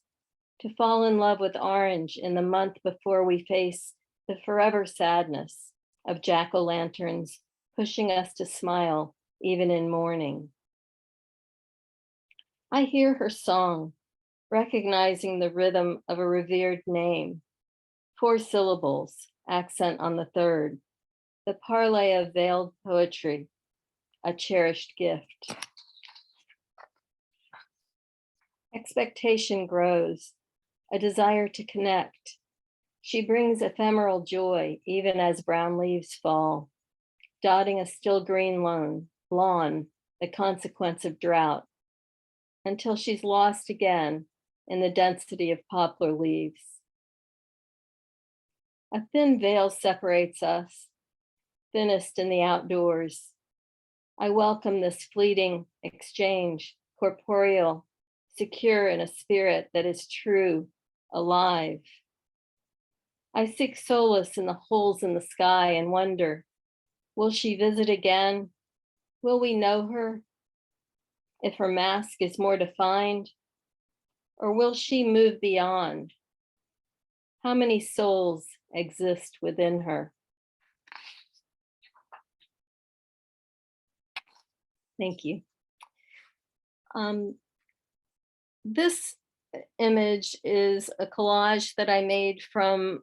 to fall in love with orange in the month before we face the forever sadness of jack-o'-lanterns pushing us to smile even in mourning. I hear her song, recognizing the rhythm of a revered name, 4 syllables, accent on the third, the parlay of veiled poetry, a cherished gift. Expectation grows, a desire to connect. She brings ephemeral joy even as brown leaves fall, dotting a still green lawn, the consequence of drought, until she's lost again in the density of poplar leaves. A thin veil separates us, thinnest in the outdoors. I welcome this fleeting exchange, corporeal, secure in a spirit that is true, alive. I seek solace in the holes in the sky and wonder, will she visit again? Will we know her? If her mask is more defined, or will she move beyond? How many souls exist within her? Thank you. This image is a collage that I made from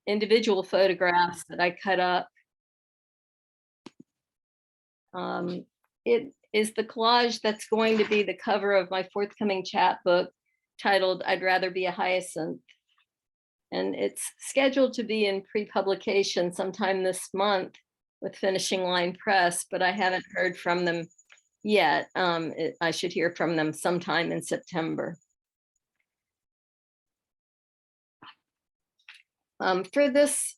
individual photographs that I cut up. It is the collage that's going to be the cover of my forthcoming chapbook titled I'd Rather Be a Hyacinth. And it's scheduled to be in pre-publication sometime this month with Finishing Line Press, but I haven't heard from them yet. I should hear from them sometime in September. For this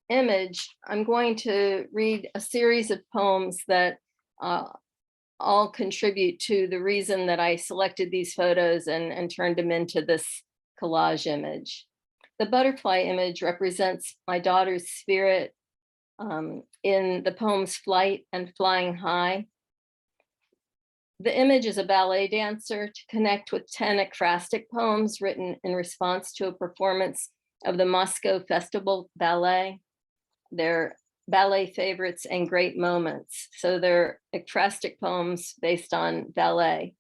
image, I'm going to read a series of poems that all contribute to the reason that I selected these photos and turned them into this collage image. The butterfly image represents my daughter's spirit in the poems Flight and Flying High. The image is a ballet dancer to connect with 10 ekphrastic poems written in response to a performance of the Moscow Festival Ballet. They're ballet favorites and great moments. So they're ekphrastic poems based on ballet.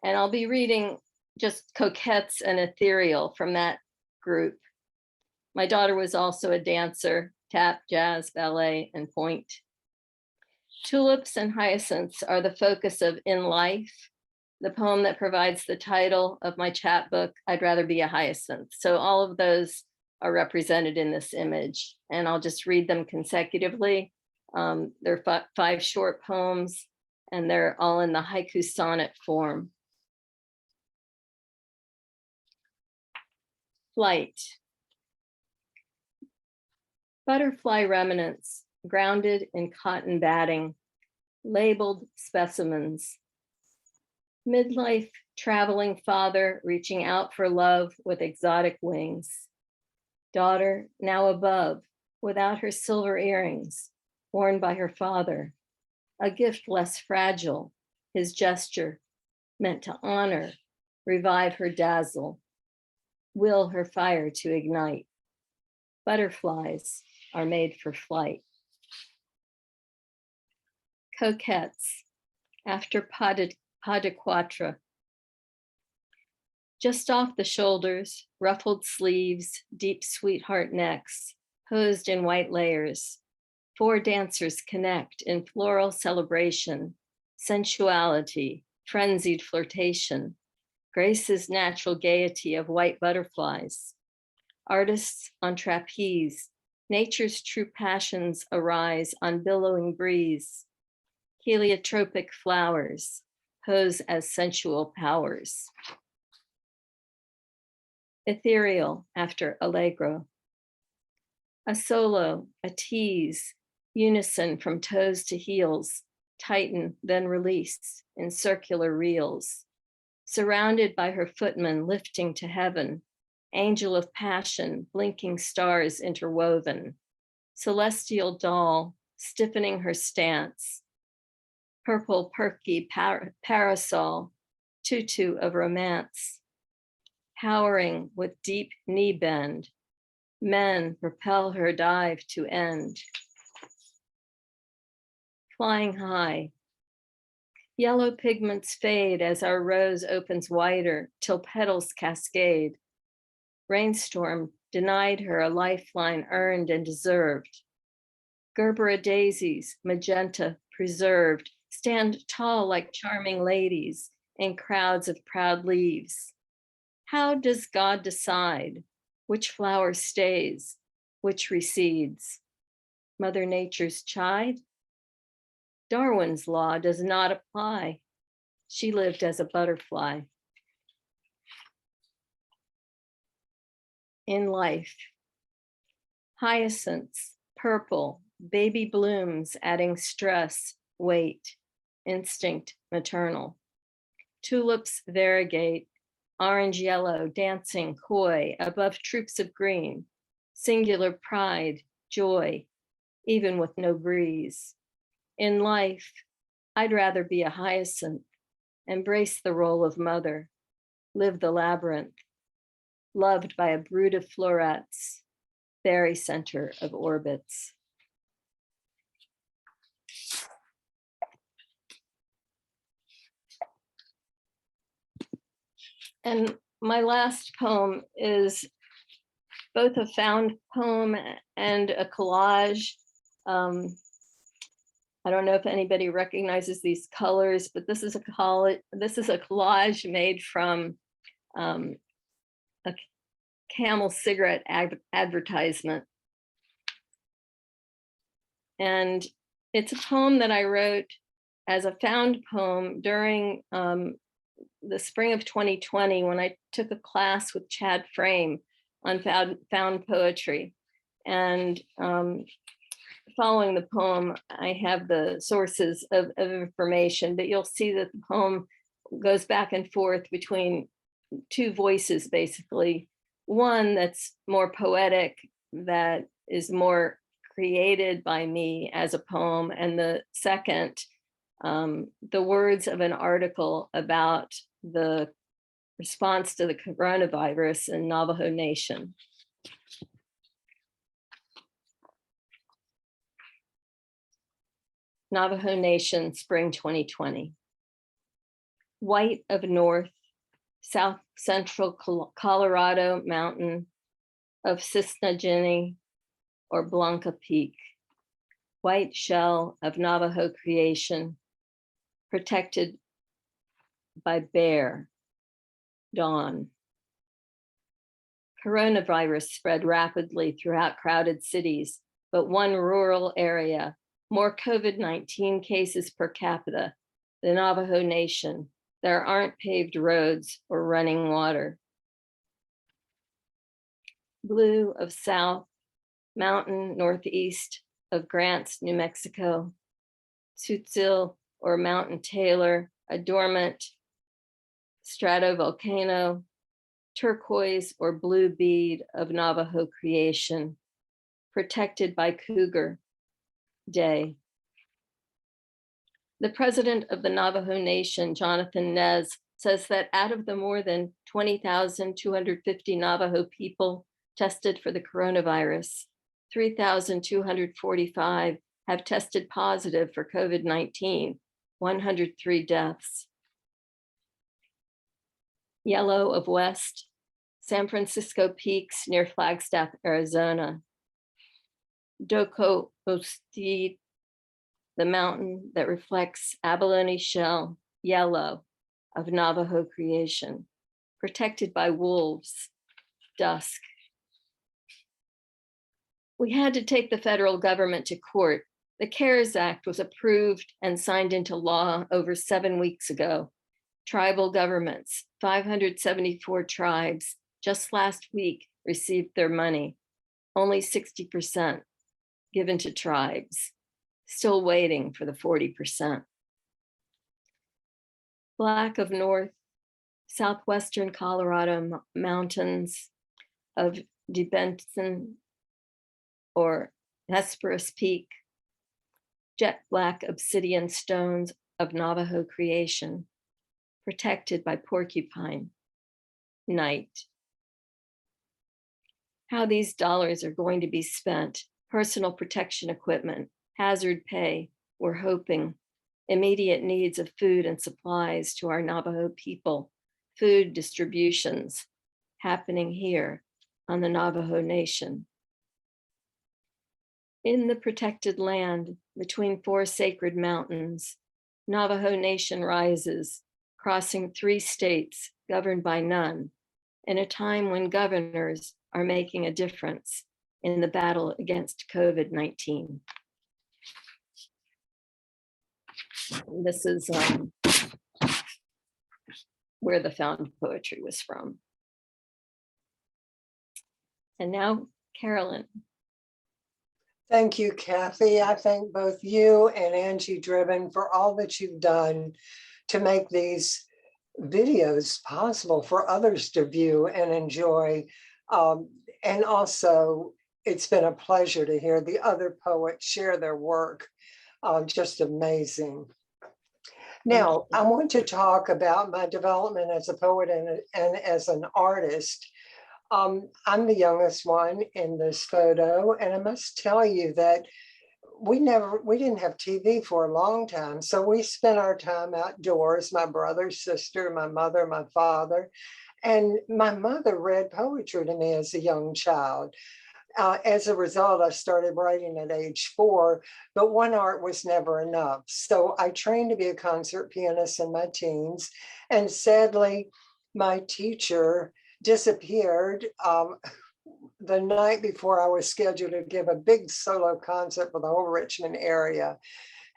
And I'll be reading just coquettes and ethereal from that group. My daughter was also a dancer, tap, jazz, ballet, and point. Tulips and hyacinths are the focus of In Life, the poem that provides the title of my chapbook, I'd Rather Be a Hyacinth. So all of those are represented in this image, and I'll just read them consecutively. They're 5 short poems, and they're all in the haiku sonnet form. Flight. Butterfly remnants, grounded in cotton batting, labeled specimens. Midlife traveling father reaching out for love with exotic wings. Daughter now above, without her silver earrings, worn by her father. A gift less fragile, his gesture meant to honor revive her dazzle, will her fire to ignite. Butterflies are made for flight. Coquettes, after pas de quatre. Just off the shoulders, ruffled sleeves, deep sweetheart necks, posed in white layers. 4 dancers connect in floral celebration, sensuality, frenzied flirtation, Grace's natural gaiety of white butterflies. Artists on trapeze, nature's true passions arise on billowing breeze. Heliotropic flowers pose as sensual powers. Ethereal after allegro. A solo, a tease, unison from toes to heels, tighten, then release in circular reels. Surrounded by her footmen lifting to heaven, angel of passion, blinking stars interwoven. Celestial doll, stiffening her stance. Purple perky parasol, tutu of romance. Powering with deep knee bend, men propel her dive to end. Flying high. Yellow pigments fade as our rose opens wider till petals cascade. Rainstorm denied her a lifeline earned and deserved. Gerbera daisies, magenta preserved, stand tall like charming ladies in crowds of proud leaves. How does God decide which flower stays, which recedes? Mother Nature's chide? Darwin's law does not apply. She lived as a butterfly. In life, hyacinths, purple, baby blooms adding stress, weight, instinct, maternal. Tulips variegate, orange yellow, dancing coy above troops of green, singular pride, joy, even with no breeze. In life, I'd rather be a hyacinth, embrace the role of mother, live the labyrinth, loved by a brood of florets, very center of orbits. And my last poem is both a found poem and a collage. I don't know if anybody recognizes these colors, but this is a collage made from a Camel cigarette advertisement. And it's a poem that I wrote as a found poem during the spring of 2020 when I took a class with Chad Frame on found poetry. And following the poem, I have the sources of information, but you'll see that the poem goes back and forth between 2 voices, basically. One that's more poetic, that is more created by me as a poem, and the second, the words of an article about the response to the coronavirus in Navajo Nation. Navajo Nation, spring 2020. White of North, South Central Colorado Mountain of Cisnagini or Blanca Peak. White shell of Navajo creation, protected by bear, dawn. Coronavirus spread rapidly throughout crowded cities, but one rural area, more COVID-19 cases per capita, the Navajo Nation. There aren't paved roads or running water. Blue of South, mountain northeast of Grants, New Mexico. Tzotzil or Mountain Taylor, a dormant stratovolcano. Turquoise or blue bead of Navajo creation, protected by cougar day. The president of the Navajo Nation, Jonathan Nez, says that out of the more than 20,250 Navajo people tested for the coronavirus, 3,245 have tested positive for COVID-19, 103 deaths. Yellow of West, San Francisco Peaks near Flagstaff, Arizona. Doko Osti, the mountain that reflects abalone shell, yellow, of Navajo creation, protected by wolves, dusk. We had to take the federal government to court. The CARES Act was approved and signed into law over 7 weeks ago. Tribal governments, 574 tribes, just last week received their money, only 60% given to tribes, still waiting for the 40%. Black of North, southwestern Colorado mountains of DeBenton or Hesperus Peak, jet black obsidian stones of Navajo creation, protected by porcupine, night. How these dollars are going to be spent, personal protection equipment, hazard pay, we're hoping, immediate needs of food and supplies to our Navajo people, food distributions happening here on the Navajo Nation. In the protected land between 4 sacred mountains, Navajo Nation rises, crossing 3 states governed by none, in a time when governors are making a difference in the battle against COVID-19. This is where the found poetry was from. And now, Carolyn. Thank you, Cathy. I thank both you and Angie Driven for all that you've done to make these videos possible for others to view and enjoy. And also, it's been a pleasure to hear the other poets share their work. Just amazing. Now, I want to talk about my development as a poet and as an artist. I'm the youngest one in this photo, and I must tell you that we didn't have TV for a long time. So we spent our time outdoors, my brother, sister, my mother, my father, and my mother read poetry to me as a young child. As a result, I started writing at age 4, but one art was never enough. So I trained to be a concert pianist in my teens, and sadly, my teacher disappeared the night before I was scheduled to give a big solo concert for the whole Richmond area.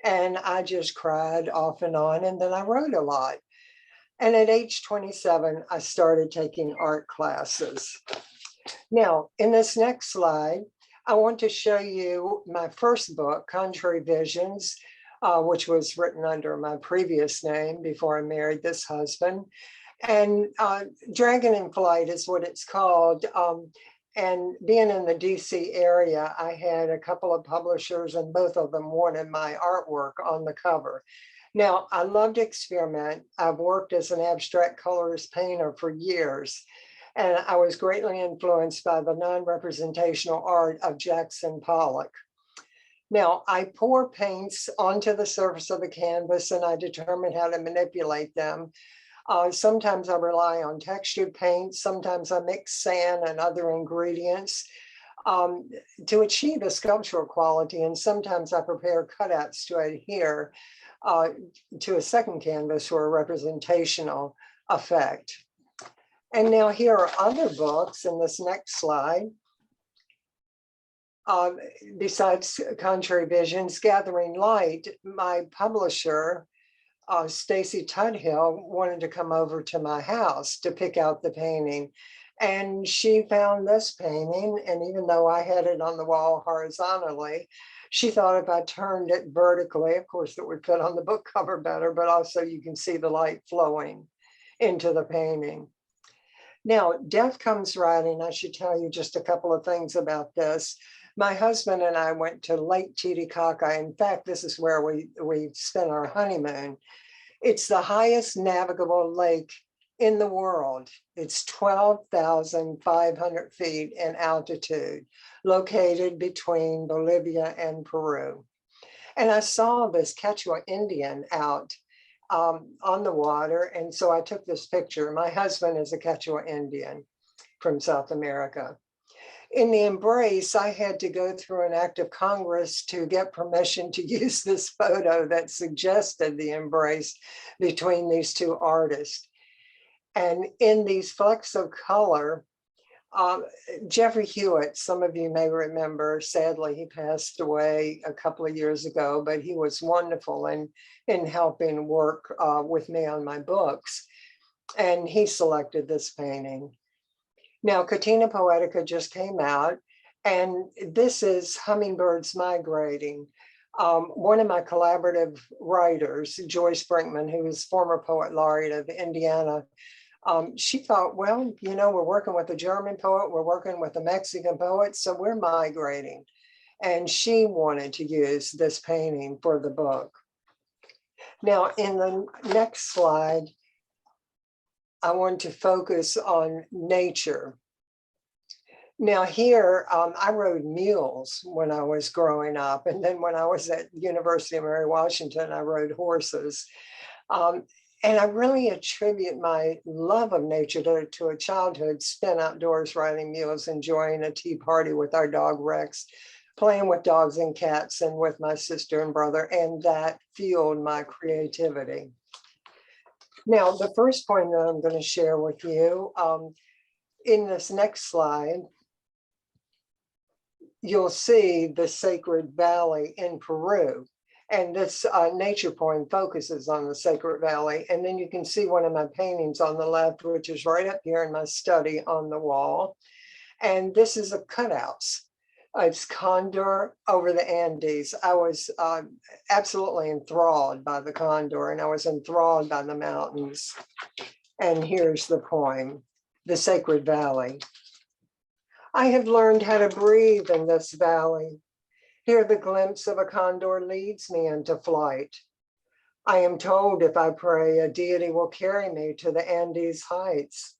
And I just cried off and on, and then I wrote a lot. And at age 27, I started taking art classes. Now, in this next slide, I want to show you my first book, Contrary Visions, which was written under my previous name before I married this husband. And Dragon in Flight is what it's called. And being in the DC area, I had a couple of publishers, and both of them wanted my artwork on the cover. Now, I love to experiment. I've worked as an abstract colorist painter for years. And I was greatly influenced by the non-representational art of Jackson Pollock. Now, I pour paints onto the surface of the canvas, and I determine how to manipulate them. Sometimes I rely on textured paints. Sometimes I mix sand and other ingredients to achieve a sculptural quality. And sometimes I prepare cutouts to adhere to a second canvas for a representational effect. And now here are other books in this next slide. Besides Contrary Visions, Gathering Light, my publisher, Stacy Tudhill, wanted to come over to my house to pick out the painting. And she found this painting, and even though I had it on the wall horizontally, she thought if I turned it vertically, of course it would fit on the book cover better, but also you can see the light flowing into the painting. Now, Death Comes Riding, I should tell you just a couple of things about this. My husband and I went to Lake Titicaca. In fact, this is where we spent our honeymoon. It's the highest navigable lake in the world. It's 12,500 feet in altitude, located between Bolivia and Peru. And I saw this Quechua Indian out on the water. And so I took this picture. My husband is a Quechua Indian from South America. In the embrace, I had to go through an act of Congress to get permission to use this photo that suggested the embrace between these two artists. And in these flecks of color, Jeffrey Hewitt, some of you may remember, sadly, he passed away a couple of years ago, but he was wonderful in helping work with me on my books. And he selected this painting. Now, Catena Poetica just came out, and this is Hummingbirds Migrating. One of my collaborative writers, Joyce Brinkman, who is former poet laureate of Indiana, she thought, well, you know, we're working with a German poet, we're working with a Mexican poet, so we're migrating. And she wanted to use this painting for the book. Now, in the next slide, I want to focus on nature. Now here, I rode mules when I was growing up. And then when I was at University of Mary Washington, I rode horses. And I really attribute my love of nature to a childhood spent outdoors riding mules, enjoying a tea party with our dog Rex, playing with dogs and cats and with my sister and brother. And that fueled my creativity. Now, the first point that I'm going to share with you, in this next slide, you'll see the Sacred Valley in Peru. And this nature poem focuses on the Sacred Valley. And then you can see one of my paintings on the left, which is right up here in my study on the wall. And this is a cutouts. It's Condor over the Andes. I was absolutely enthralled by the condor, and I was enthralled by the mountains. And here's the poem, The Sacred Valley. I have learned how to breathe in this valley. Here the glimpse of a condor leads me into flight. I am told if I pray, a deity will carry me to the Andes heights.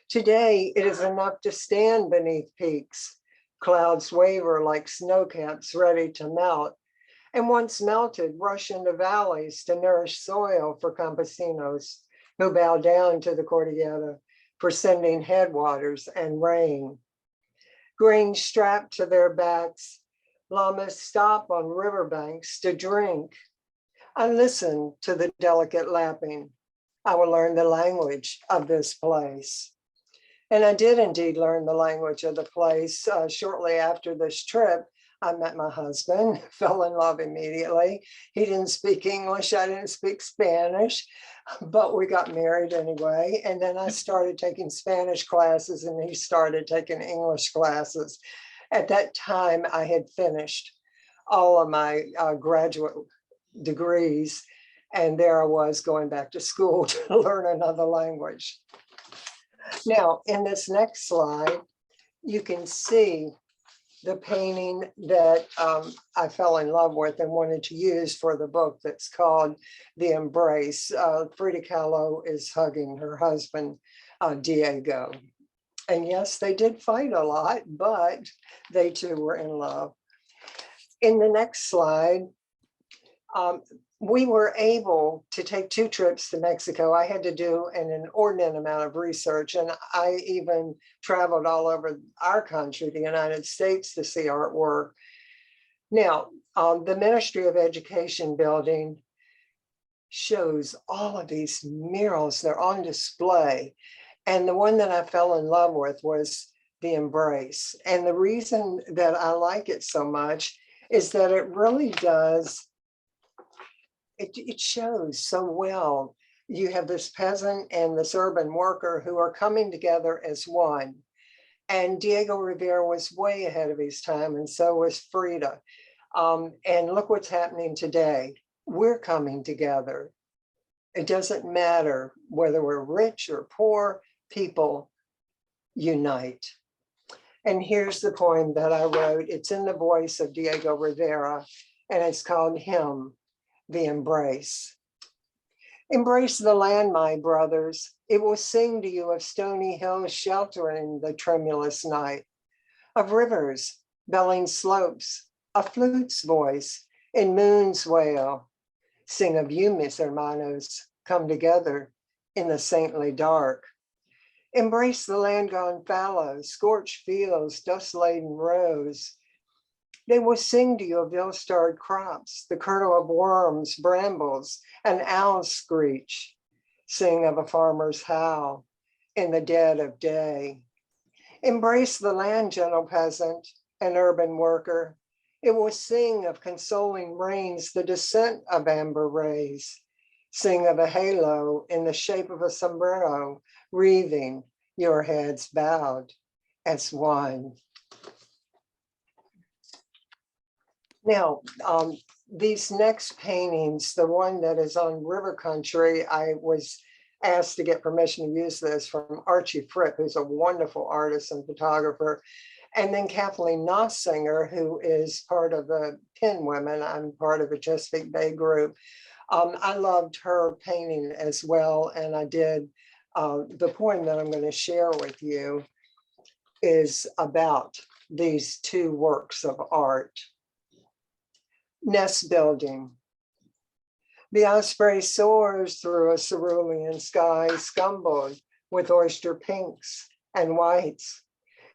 Today, it is enough to stand beneath peaks. Clouds waver like snowcaps ready to melt, and once melted, rush into valleys to nourish soil for campesinos who bow down to the Cordillera for sending headwaters and rain. Grain strapped to their backs, llamas stop on riverbanks to drink. I listen to the delicate lapping. I will learn the language of this place. And I did indeed learn the language of the place. Shortly after this trip, I met my husband, fell in love immediately. He didn't speak English, I didn't speak Spanish, but we got married anyway. And then I started taking Spanish classes and he started taking English classes. At that time, I had finished all of my graduate degrees, and there I was going back to school to learn another language. Now, in this next slide, you can see the painting that I fell in love with and wanted to use for the book that's called The Embrace. Frida Kahlo is hugging her husband, Diego. And yes, they did fight a lot, but they too were in love. In the next slide, we were able to take 2 trips to Mexico. I had to do an inordinate amount of research, and I even traveled all over our country, the United States, to see artwork. Now, the Ministry of Education building shows all of these murals. They're on display. And the one that I fell in love with was The Embrace. And the reason that I like it so much is that it really does, it shows so well. You have this peasant and this urban worker who are coming together as one. And Diego Rivera was way ahead of his time, and so was Frida. And look what's happening today. We're coming together. It doesn't matter whether we're rich or poor, people unite. And here's the poem that I wrote. It's in the voice of Diego Rivera, and it's called Hymn, The Embrace. Embrace the land, my brothers. It will sing to you of stony hills sheltering the tremulous night, of rivers belling slopes, a flute's voice in moon's wail. Sing of you, mis hermanos, come together in the saintly dark. Embrace the land gone fallow, scorched fields, dust-laden rows. They will sing to you of ill-starred crops, the kernel of worms, brambles, and owl's screech. Sing of a farmer's howl in the dead of day. Embrace the land, gentle peasant and urban worker. It will sing of consoling rains, the descent of amber rays. Sing of a halo in the shape of a sombrero, wreathing your heads bowed as one. Now, these next paintings, the one that is on River Country, I was asked to get permission to use this from Archie Fripp, who's a wonderful artist and photographer, and then Kathleen Nossinger, who is part of the Penn Women. I'm part of a Chesapeake Bay group. I loved her painting as well, and I did. The poem that I'm going to share with you is about these two works of art. Nest building. The osprey soars through a cerulean sky, scumbled with oyster pinks and whites.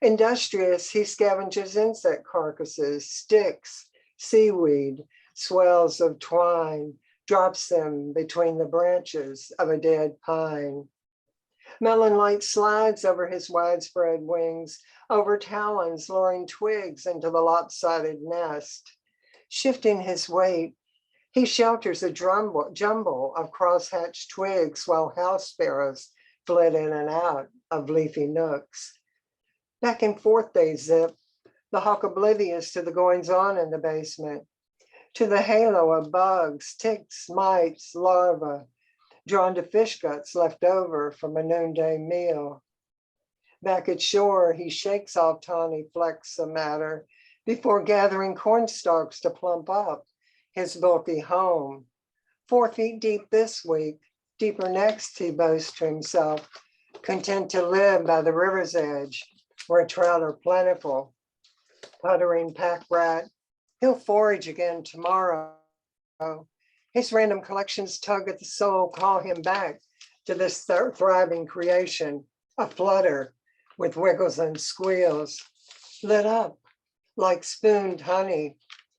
Industrious, he scavenges insect carcasses, sticks, seaweed, swells of twine, drops them between the branches of a dead pine. Melon light slides over his widespread wings, over talons luring twigs into the lopsided nest. Shifting his weight, he shelters a jumble of crosshatched twigs while house sparrows flit in and out of leafy nooks. Back and forth they zip, the hawk oblivious to the goings-on in the basement, to the halo of bugs, ticks, mites, larvae, drawn to fish guts left over from a noonday meal. Back at shore, he shakes off tawny flecks of matter before gathering corn stalks to plump up his bulky home. 4 feet deep this week, deeper next, he boasts to himself, content to live by the river's edge where trout are plentiful. Puttering pack rat, he'll forage again tomorrow. His random collections tug at the soul, call him back to this thriving creation, a flutter with wiggles and squeals, lit up like spooned honey,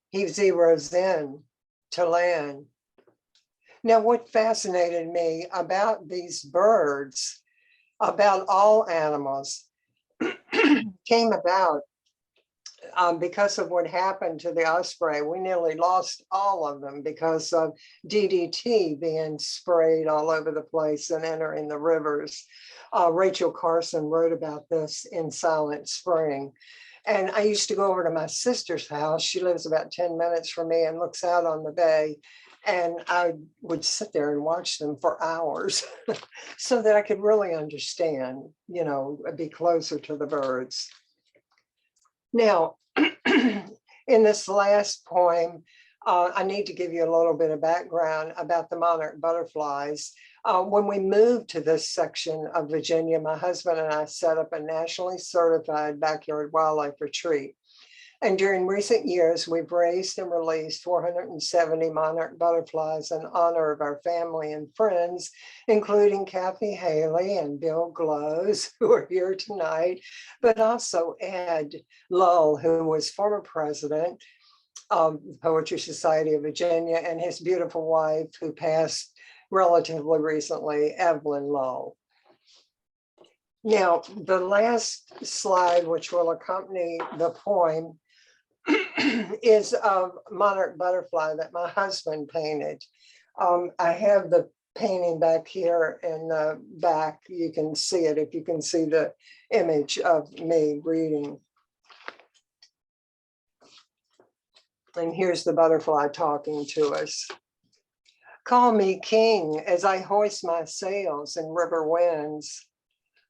he zeroes in to land. Now, what fascinated me about these birds, about all animals, came about because of what happened to the osprey. We nearly lost all of them because of DDT being sprayed all over the place and entering the rivers. Rachel Carson wrote about this in Silent Spring. And I used to go over to my sister's house. She lives about 10 minutes from me and looks out on the bay. And I would sit there and watch them for hours so that I could really understand, you know, be closer to the birds. Now, in this last poem, I need to give you a little bit of background about the monarch butterflies. When we moved to this section of Virginia, my husband and I set up a nationally certified backyard wildlife retreat. And during recent years, we've raised and released 470 monarch butterflies in honor of our family and friends, including Cathy Hailey and Bill Glose, who are here tonight, but also Ed Lull, who was former president of the Poetry Society of Virginia, and his beautiful wife, who passed relatively recently, Evelyn Lull. Now, the last slide, which will accompany the poem, is of monarch butterfly that my husband painted. I have the painting back here in the back. You can see it if you can see the image of me reading. And here's the butterfly talking to us. Call me king as I hoist my sails in river winds.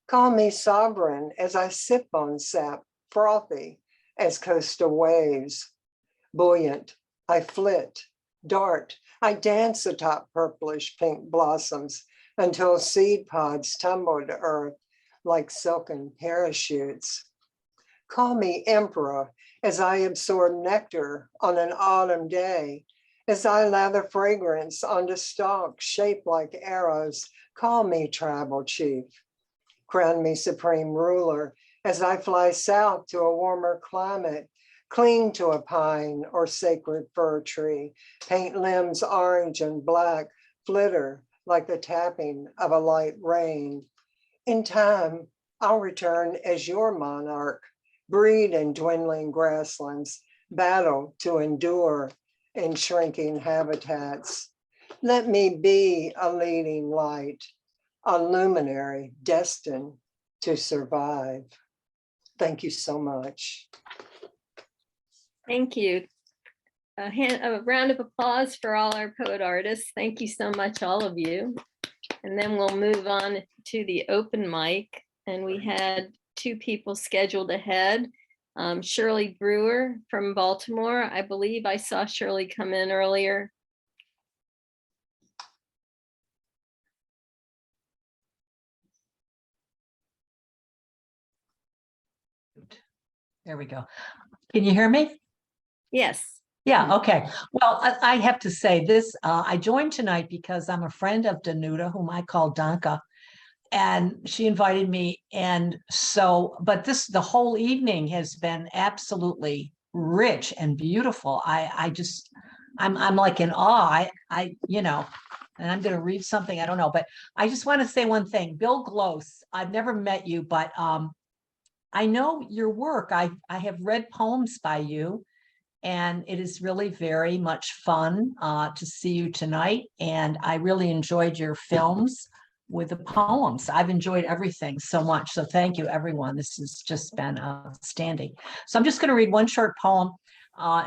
Call me sovereign as I sip on sap, frothy as coastal waves. Buoyant, I flit, dart. I dance atop purplish pink blossoms until seed pods tumble to earth like silken parachutes. Call me emperor as I absorb nectar on an autumn day, as I lather fragrance onto stalks shaped like arrows. Call me tribal chief. Crown me supreme ruler as I fly south to a warmer climate, cling to a pine or sacred fir tree, paint limbs orange and black, flitter like the tapping of a light rain. In time, I'll return as your monarch, breed in dwindling grasslands, battle to endure in shrinking habitats. Let me be a leading light, a luminary destined to survive. Thank you so much. Thank you. A round of applause for all our poet artists. Thank you so much, all of you. And then we'll move on to the open mic. And we had 2 people scheduled ahead. Shirley Brewer from Baltimore. I believe I saw Shirley come in earlier. There we go. Can you hear me? Yes. Yeah, okay. Well, I have to say this, I joined tonight because I'm a friend of Danuta, whom I call Danka, and she invited me. And so, but the whole evening has been absolutely rich and beautiful. I'm like in awe. You know, and I'm going to read something, I don't know, but I just want to say one thing. Bill Glose, I've never met you, but I know your work. I have read poems by you. And it is really very much fun to see you tonight. And I really enjoyed your films with the poems. I've enjoyed everything so much. So thank you, everyone. This has just been outstanding. So I'm just going to read one short poem.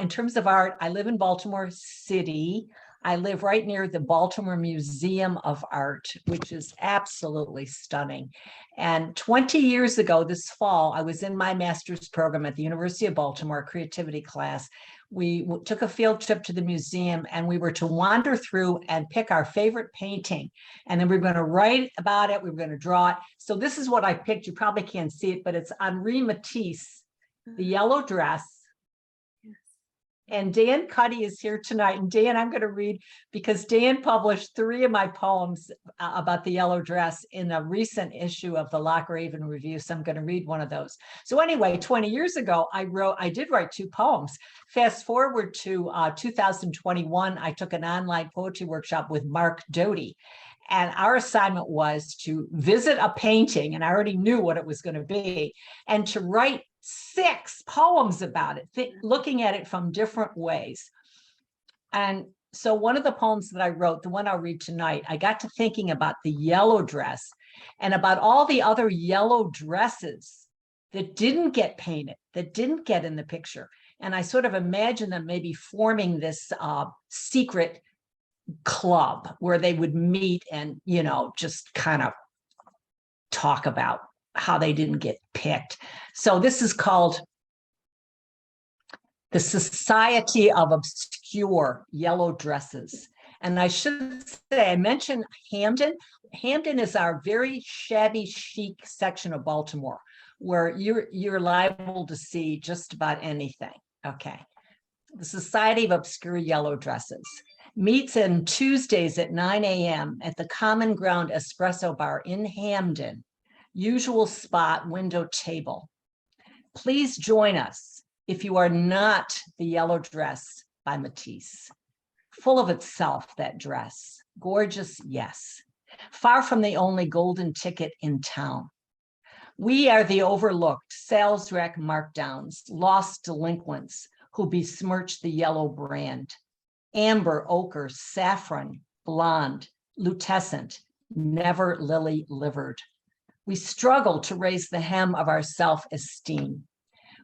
In terms of art, I live in Baltimore City. I live right near the Baltimore Museum of Art, which is absolutely stunning. And 20 years ago, this fall, I was in my master's program at the University of Baltimore, creativity class. We took a field trip to the museum and we were to wander through and pick our favorite painting. And then we were going to write about it. We were going to draw it. So this is what I picked. You probably can't see it, but it's Henri Matisse, The Yellow Dress. And Dan Cuddy is here tonight. And Dan, I'm going to read, because Dan published 3 of my poems about the yellow dress in a recent issue of the Lock Raven Review. So I'm going to read one of those. So anyway, 20 years ago, I did write 2 poems. Fast forward to 2021, I took an online poetry workshop with Mark Doty. And our assignment was to visit a painting, and I already knew what it was going to be, and to write 6 poems about it, looking at it from different ways. And so one of the poems that I wrote, the one I'll read tonight, I got to thinking about the yellow dress and about all the other yellow dresses that didn't get painted, that didn't get in the picture. And I sort of imagined them maybe forming this secret club where they would meet and, you know, just kind of talk about how they didn't get picked. So this is called The Society of Obscure Yellow Dresses. And I should say, I mentioned Hamden. Hamden is our very shabby chic section of Baltimore, where you're liable to see just about anything. Okay. The Society of Obscure Yellow Dresses meets on Tuesdays at 9 a.m. at the Common Ground Espresso Bar in Hamden. Usual spot, window table. Please join us if you are not The Yellow Dress by Matisse. Full of itself, that dress. Gorgeous, yes. Far from the only golden ticket in town. We are the overlooked, sales rack markdowns, lost delinquents who besmirch the yellow brand. Amber, ochre, saffron, blonde, lutescent, never lily-livered. We struggle to raise the hem of our self-esteem.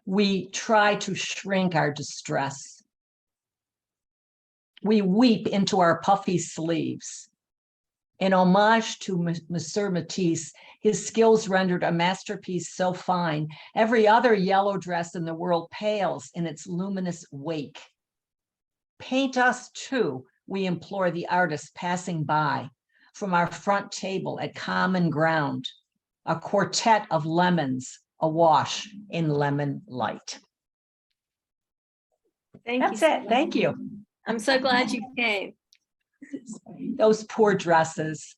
We try to shrink our distress. We weep into our puffy sleeves. In homage to Monsieur Matisse, his skills rendered a masterpiece so fine, every other yellow dress in the world pales in its luminous wake. Paint us too, we implore the artists passing by from our front table at common ground, a quartet of lemons awash in lemon light. Thank That's you. it. Thank you. I'm so glad you came. Those poor dresses.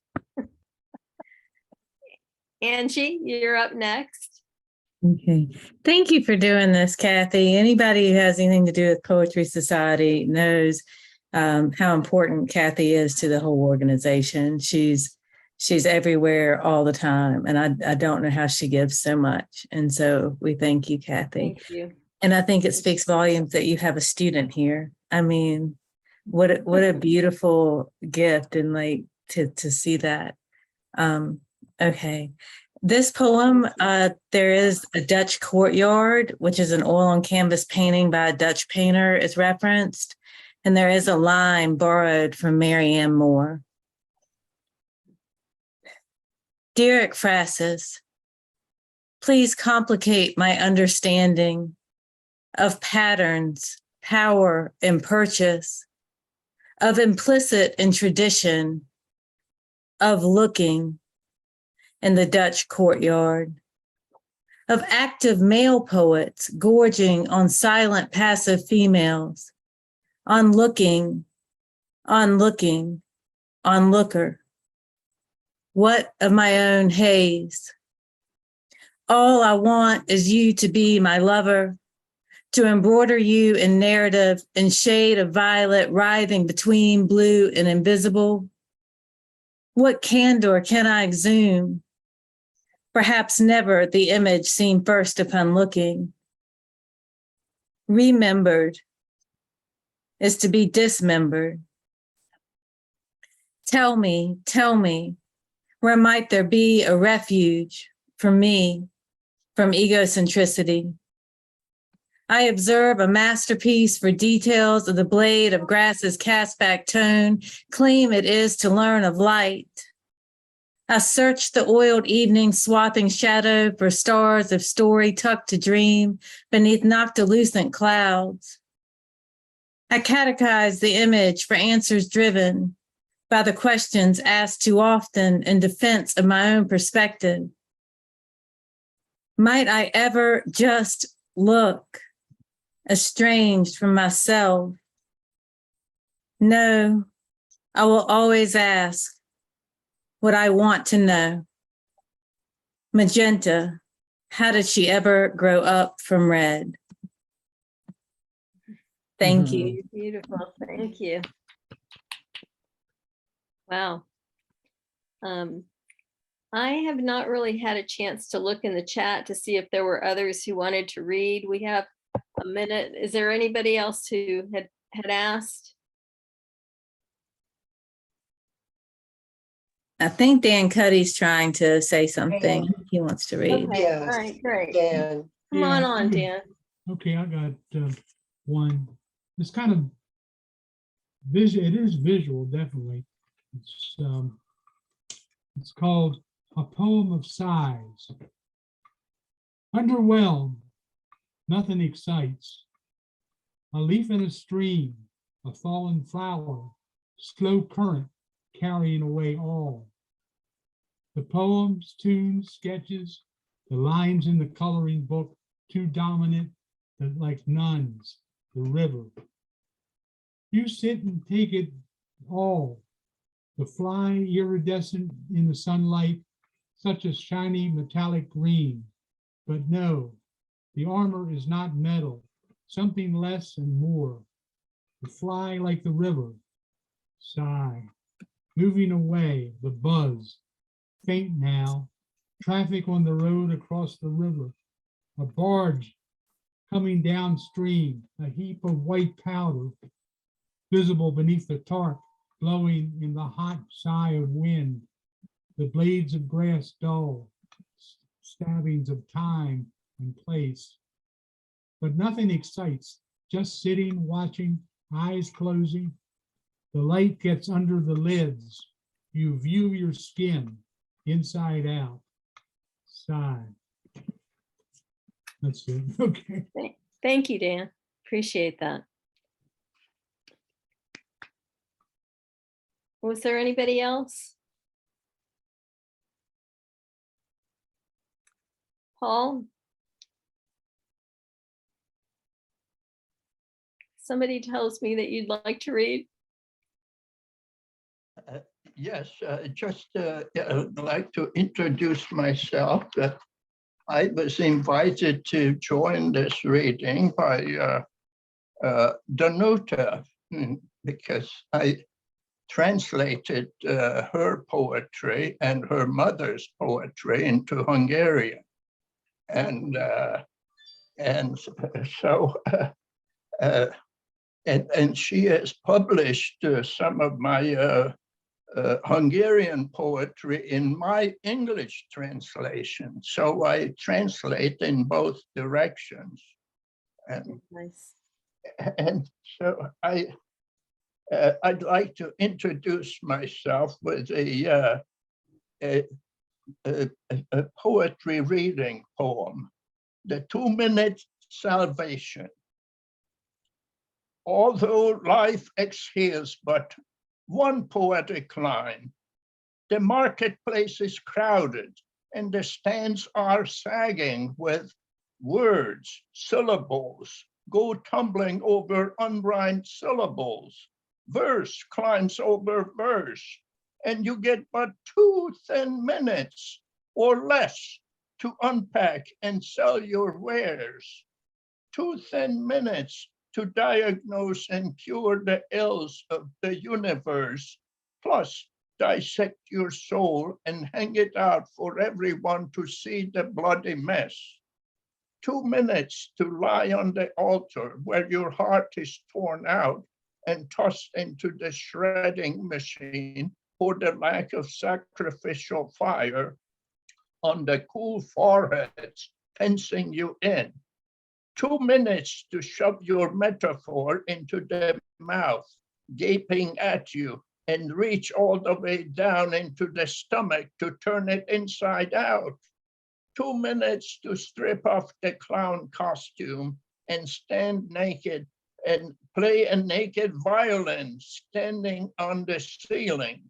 Angie, you're up next. Okay. Thank you for doing this, Cathy. Anybody who has anything to do with Poetry Society knows how important Cathy is to the whole organization. She's everywhere all the time, and I don't know how she gives so much. And so we thank you, Cathy. Thank you. And I think it speaks volumes that you have a student here. I mean, what a beautiful gift, and like to see that. Okay. This poem, there is a Dutch courtyard, which is an oil on canvas painting by a Dutch painter, is referenced. And there is a line borrowed from Mary Ann Moore. Derek Frasses, please complicate my understanding of patterns, power, and purchase, of implicit in tradition, of looking in the Dutch courtyard, of active male poets gorging on silent passive females, on looking, onlooker. What of my own haze? All I want is you to be my lover, to embroider you in narrative and shade of violet writhing between blue and invisible. What candor can I exhume? Perhaps never the image seen first upon looking. Remembered is to be dismembered. Tell me, where might there be a refuge for me from egocentricity? I observe a masterpiece for details of the blade of grass's cast back tone, claim it is to learn of light. I search the oiled evening swathing shadow for stars of story tucked to dream beneath noctilucent clouds. I catechize the image for answers driven by the questions asked too often in defense of my own perspective. Might I ever just look estranged from myself? No, I will always ask what I want to know. Magenta, how did she ever grow up from red? Thank you. Beautiful. Thank you. Wow. I have not really had a chance to look in the chat to see if there were others who wanted to read. We have a minute. Is there anybody else who had asked? I think Dan Cuddy's trying to say something. He wants to read. Okay. Yes. All right, great. Dan. Come on, Dan. Okay, I got one. It's kind of visual. It is visual, definitely. It's called A Poem of Sighs. Underwhelmed, nothing excites. A leaf in a stream, a fallen flower, slow current carrying away all. The poems, tunes, sketches, the lines in the coloring book, too dominant, that like nuns, the river. You sit and take it all. The fly iridescent in the sunlight, such a shiny metallic green. But no, the armor is not metal, something less and more. The fly like the river. Sigh. Moving away, the buzz. Faint now. Traffic on the road across the river. A barge coming downstream, a heap of white powder, visible beneath the tarp, blowing in the hot sigh of wind. The blades of grass dull, stabbings of time and place. But nothing excites, just sitting, watching, eyes closing. The light gets under the lids. You view your skin inside out. Sigh. That's it. Okay. Thank you, Dan. Appreciate that. Was there anybody else? Paul? Somebody tells me that you'd like to read. Yes, just I'd like to introduce myself. I was invited to join this reading by Danuta because I translated her poetry and her mother's poetry into Hungarian. And so she has published some of my Hungarian poetry in my English translation. So I translate in both directions. And, Nice. and so I'd like to introduce myself with a poetry reading poem, The 2-Minute Salvation. Although life exhales but one poetic line, the marketplace is crowded and the stands are sagging with words, syllables, go tumbling over unrhymed syllables. Verse climbs over verse, and you get but 2 thin minutes or less to unpack and sell your wares. 2 thin minutes to diagnose and cure the ills of the universe, plus dissect your soul and hang it out for everyone to see the bloody mess. 2 minutes to lie on the altar where your heart is torn out and tossed into the shredding machine for the lack of sacrificial fire on the cool foreheads fencing you in. 2 minutes to shove your metaphor into the mouth, gaping at you, and reach all the way down into the stomach to turn it inside out. 2 minutes to strip off the clown costume and stand naked and play a naked violin standing on the ceiling.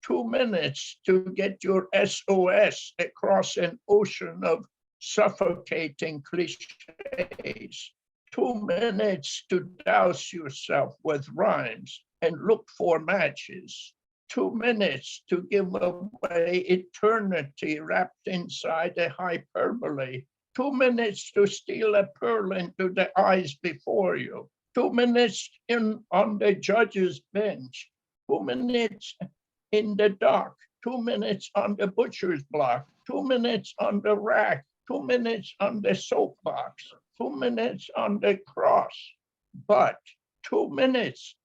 2 minutes to get your SOS across an ocean of suffocating cliches. 2 minutes to douse yourself with rhymes and look for matches. 2 minutes to give away eternity wrapped inside a hyperbole. 2 minutes to steal a pearl into the eyes before you. 2 minutes on the judge's bench. 2 minutes in the dock. 2 minutes on the butcher's block. 2 minutes on the rack. 2 minutes on the soapbox, 2 minutes on the cross. But 2 minutes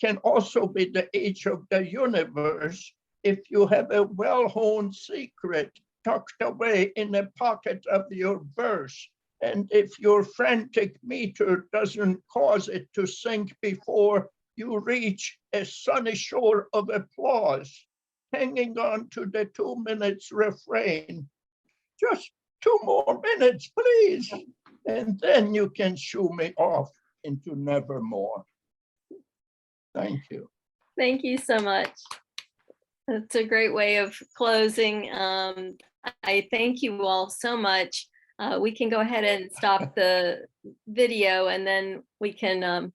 can also be the age of the universe if you have a well-honed secret tucked away in a pocket of your verse. And if your frantic meter doesn't cause it to sink before you reach a sunny shore of applause, hanging on to the 2 minutes refrain, just 2 more minutes, please. And then you can shoo me off into nevermore. Thank you. Thank you so much. That's a great way of closing. I thank you all so much. We can go ahead and stop the video and then we can